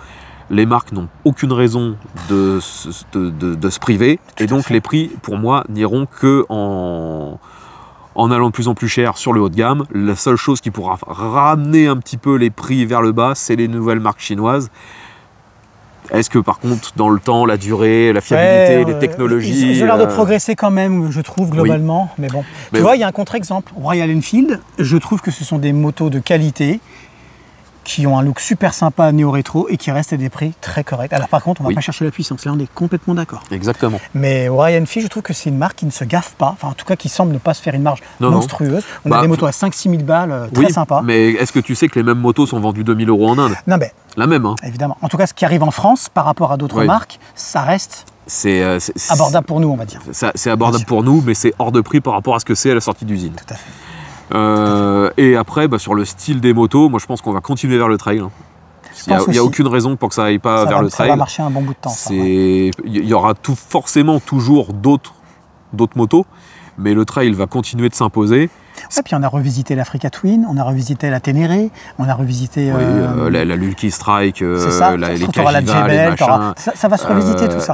les marques n'ont aucune raison de se priver. Et donc, les prix, pour moi, n'iront que en allant de plus en plus cher sur le haut de gamme. La seule chose qui pourra ramener un petit peu les prix vers le bas, c'est les nouvelles marques chinoises. Est-ce que par contre, dans le temps, la durée, la fiabilité, les technologies... Ils ont l'air de progresser quand même, je trouve, globalement. Oui. Mais bon, tu vois, il y a un contre-exemple. Royal Enfield, je trouve que ce sont des motos de qualité qui ont un look super sympa néo-rétro et qui restent à des prix très corrects. Alors par contre, on ne va pas chercher la puissance, là on est complètement d'accord. Exactement. Mais Royal Enfield, je trouve que c'est une marque qui ne se gaffe pas, enfin en tout cas qui semble ne pas se faire une marge monstrueuse. On a des motos à 5-6 000 balles, très sympas. Mais est-ce que tu sais que les mêmes motos sont vendues 2000 € en Inde? Non mais... La même, hein. Évidemment. En tout cas, ce qui arrive en France, par rapport à d'autres marques, ça reste... C'est abordable pour nous, on va dire. C'est abordable pour nous, mais c'est hors de prix par rapport à ce que c'est à la sortie d'usine. Tout à fait. Et après, sur le style des motos, moi je pense qu'on va continuer vers le trail. Hein. Il n'y a aucune raison pour que ça aille pas vers le trail. Ça va marcher un bon bout de temps. Il y aura forcément toujours d'autres motos, mais le trail va continuer de s'imposer. Ouais, puis on a revisité l'Africa Twin, on a revisité la Ténéré, on a revisité... la Lucky Strike, les Cagiva, les machins. Ça va se revisiter tout ça.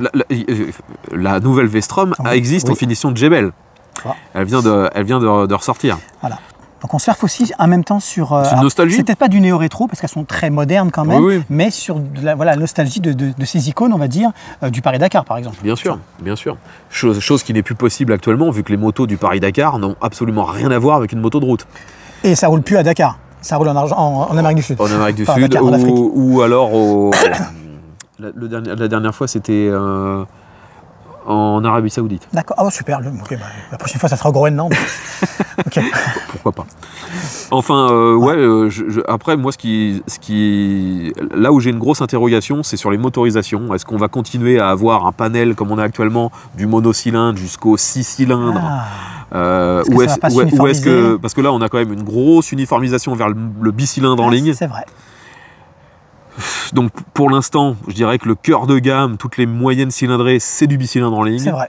La nouvelle V-Strom existe en finition de Jebel. Elle vient de ressortir. Voilà. Donc on surfe aussi en même temps sur... C'est une nostalgie. C'est peut-être pas du néo-rétro, parce qu'elles sont très modernes quand même, mais sur la nostalgie de ces icônes, on va dire, du Paris-Dakar par exemple. Bien sûr, bien sûr. Chose qui n'est plus possible actuellement, vu que les motos du Paris-Dakar n'ont absolument rien à voir avec une moto de route. Et ça roule plus à Dakar, ça roule en Amérique du Sud. En Amérique du Sud, Dakar, ou alors la dernière fois c'était... en Arabie Saoudite. D'accord, ah super, la prochaine fois ça sera au Groenland. Okay. Pourquoi pas. Enfin, après, moi, là où j'ai une grosse interrogation, c'est sur les motorisations. Est-ce qu'on va continuer à avoir un panel comme on a actuellement, du monocylindre jusqu'au 6 cylindres ou est-ce que... Parce que là, on a quand même une grosse uniformisation vers le bicylindre en ligne. C'est vrai. Donc pour l'instant, je dirais que le cœur de gamme, toutes les moyennes cylindrées, c'est du bicylindre en ligne. C'est vrai.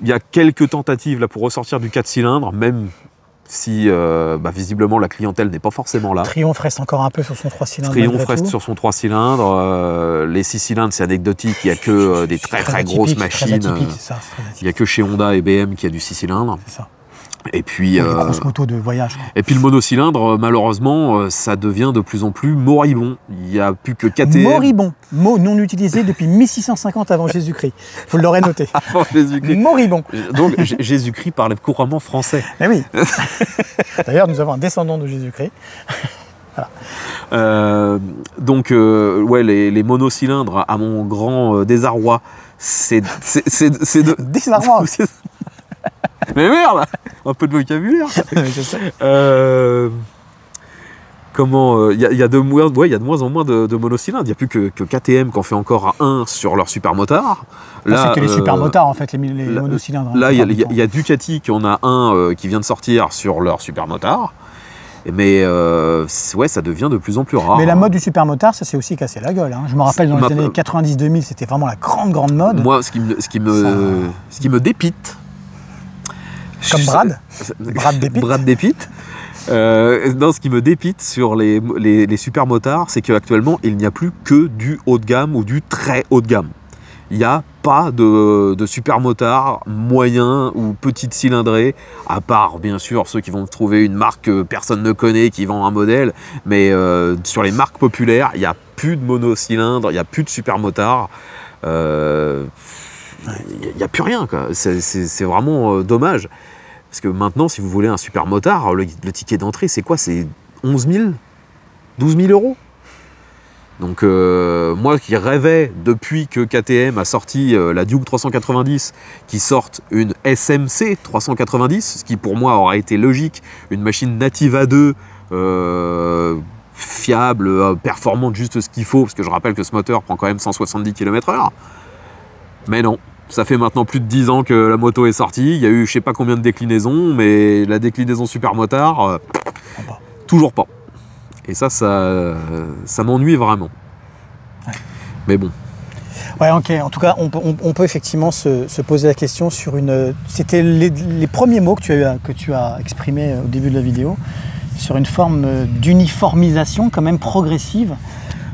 Il y a quelques tentatives là pour ressortir du 4 cylindres, même si visiblement la clientèle n'est pas forcément là. Triomphe reste encore un peu sur son 3 cylindres. Triomphe reste sur son 3 cylindres. Les 6 cylindres, c'est anecdotique. Il n'y a que des très grosses machines. Il n'y a que chez Honda et BM qui a du 6 cylindres. C'est ça. Et puis, des grosses motos de voyage. Et puis le monocylindre, malheureusement, ça devient de plus en plus moribond. Il n'y a plus que KTM. Moribond, mot non utilisé depuis 1650 avant Jésus-Christ. Vous l'aurez noté. Avant Jésus-Christ. Moribond. Donc Jésus-Christ parlait couramment français. Eh oui. D'ailleurs, nous avons un descendant de Jésus-Christ. Voilà. Les monocylindres, à mon grand désarroi, c'est de... Désarroi. Mais merde, un peu de vocabulaire. Je sais. Il y a de moins en moins de monocylindres. Il n'y a plus que KTM qui en fait encore à 1 sur leur supermotard. Là, c'était les supermotards en fait, les monocylindres. Là, il y a Ducati qui en a un qui vient de sortir sur leur supermotard. Mais ça devient de plus en plus rare. Mais la mode du supermotard, ça s'est aussi cassé la gueule. Hein. Je me rappelle dans les années 90-2000, c'était vraiment la grande mode. Moi, ce qui me dépite. Comme Brad dépite. Brad dépite. Ce qui me dépite sur les supermotards, c'est qu'actuellement, il n'y a plus que du haut de gamme ou du très haut de gamme. Il n'y a pas de supermotard moyen ou petite cylindrée, à part bien sûr ceux qui vont trouver une marque que personne ne connaît, qui vend un modèle, mais sur les marques populaires, il n'y a plus de monocylindre, il n'y a plus de supermotard. Il n'y a plus rien, quoi. C'est vraiment dommage. Parce que maintenant, si vous voulez un supermotard, le ticket d'entrée, c'est quoi? C'est 11 000 12 000 €. Donc moi qui rêvais depuis que KTM a sorti la Duke 390, qui sorte une SMC 390, ce qui pour moi aurait été logique, une machine native A2, fiable, performante, juste ce qu'il faut, parce que je rappelle que ce moteur prend quand même 170 km/h. Mais non, ça fait maintenant plus de 10 ans que la moto est sortie, il y a eu je sais pas combien de déclinaisons, mais la déclinaison super motard, toujours pas. Et ça m'ennuie vraiment. Ouais. Mais bon. Ouais, ok. En tout cas, on peut effectivement se poser la question sur une... C'était les premiers mots que tu as exprimés au début de la vidéo, sur une forme d'uniformisation quand même progressive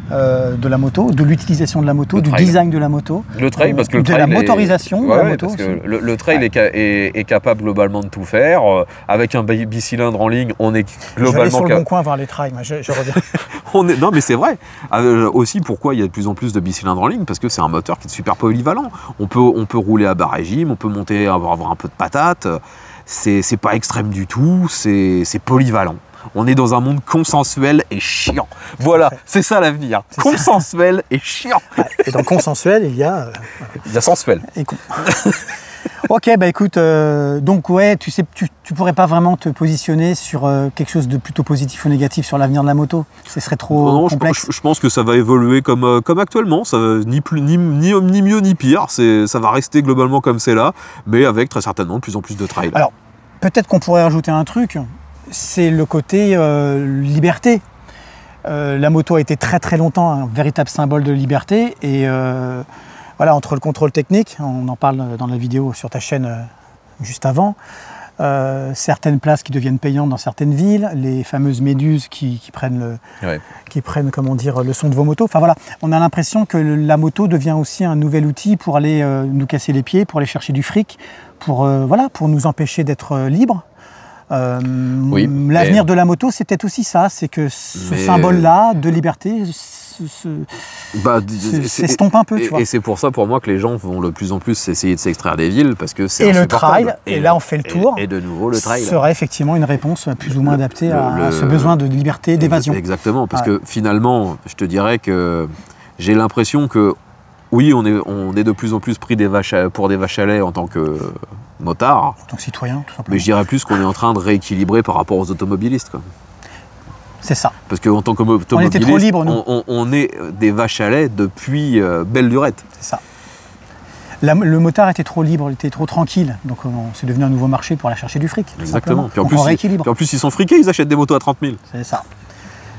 de la moto, de l'utilisation de la moto, du design de la moto. Le trail, parce que le trail de la motorisation de la moto. Parce que le trail est capable globalement de tout faire. Avec un bicylindre en ligne, on est globalement... J'allais sur le bon coin voir les trails, je reviens. Non, mais c'est vrai. Aussi, pourquoi il y a de plus en plus de bicylindres en ligne? Parce que c'est un moteur qui est super polyvalent. On peut rouler à bas régime, on peut monter, avoir un peu de patate. C'est pas extrême du tout, c'est polyvalent. On est dans un monde consensuel et chiant. Voilà, c'est ça l'avenir. Consensuel et chiant. Et dans consensuel, il y a... Il y a sensuel. Ok, bah écoute, donc ouais, tu pourrais pas vraiment te positionner sur quelque chose de plutôt positif ou négatif sur l'avenir de la moto. Ce serait trop complexe. Je pense que ça va évoluer comme actuellement. Ça va ni mieux ni pire. Ça va rester globalement comme c'est là, mais avec très certainement de plus en plus de trail. Alors, peut-être qu'on pourrait rajouter un truc. C'est le côté liberté. La moto a été très très longtemps un véritable symbole de liberté et voilà, entre le contrôle technique, on en parle dans la vidéo sur ta chaîne juste avant, certaines places qui deviennent payantes dans certaines villes, les fameuses méduses qui prennent comment dire, le son de vos motos. Enfin voilà, on a l'impression que la moto devient aussi un nouvel outil pour aller nous casser les pieds, pour aller chercher du fric, pour nous empêcher d'être libres. L'avenir de la moto, c'est peut-être aussi ça, c'est que ce symbole-là de liberté s'estompe un peu. Tu vois. Et c'est pour ça, pour moi, que les gens vont de plus en plus essayer de s'extraire des villes, parce que c'est et le trail, et là on fait le tour, et de nouveau le trail serait effectivement une réponse plus ou moins adaptée à ce besoin de liberté, d'évasion. Exactement, parce que finalement, je te dirais que j'ai l'impression que oui, on est de plus en plus pris pour des vaches à lait en tant que motard. En tant que citoyen, tout simplement. Mais je dirais plus qu'on est en train de rééquilibrer par rapport aux automobilistes. C'est ça. Parce qu'en tant qu'automobiliste, on était trop libre, nous. On est des vaches à lait depuis belle lurette. C'est ça. Le motard était trop libre, il était trop tranquille. Donc c'est devenu un nouveau marché pour aller chercher du fric. Exactement. Puis en plus, ils sont friqués, ils achètent des motos à 30 000. C'est ça.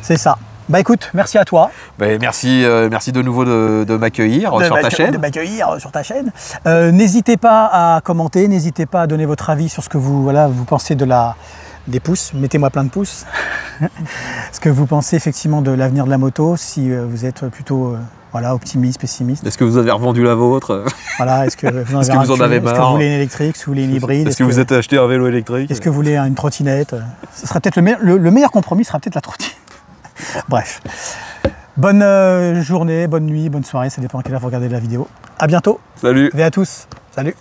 C'est ça. Bah écoute, merci à toi. Merci de nouveau de m'accueillir sur ta chaîne. De m'accueillir sur ta chaîne. N'hésitez pas à commenter, n'hésitez pas à donner votre avis sur ce que vous pensez des pouces. Mettez-moi plein de pouces. Ce que vous pensez effectivement de l'avenir de la moto, si vous êtes plutôt optimiste, pessimiste. Est-ce que vous avez revendu la vôtre? Voilà, est-ce que vous en avez marre? Est-ce que vous voulez une électrique? Est-ce que vous voulez une hybride? Est-ce que vous êtes acheté un vélo électrique? Est-ce que vous voulez une trottinette? Ce serait peut-être le meilleur compromis sera peut-être la trottinette. Bref, bonne journée, bonne nuit, bonne soirée, ça dépend à quelle heure vous regardez la vidéo. À bientôt. Salut. Et à tous. Salut.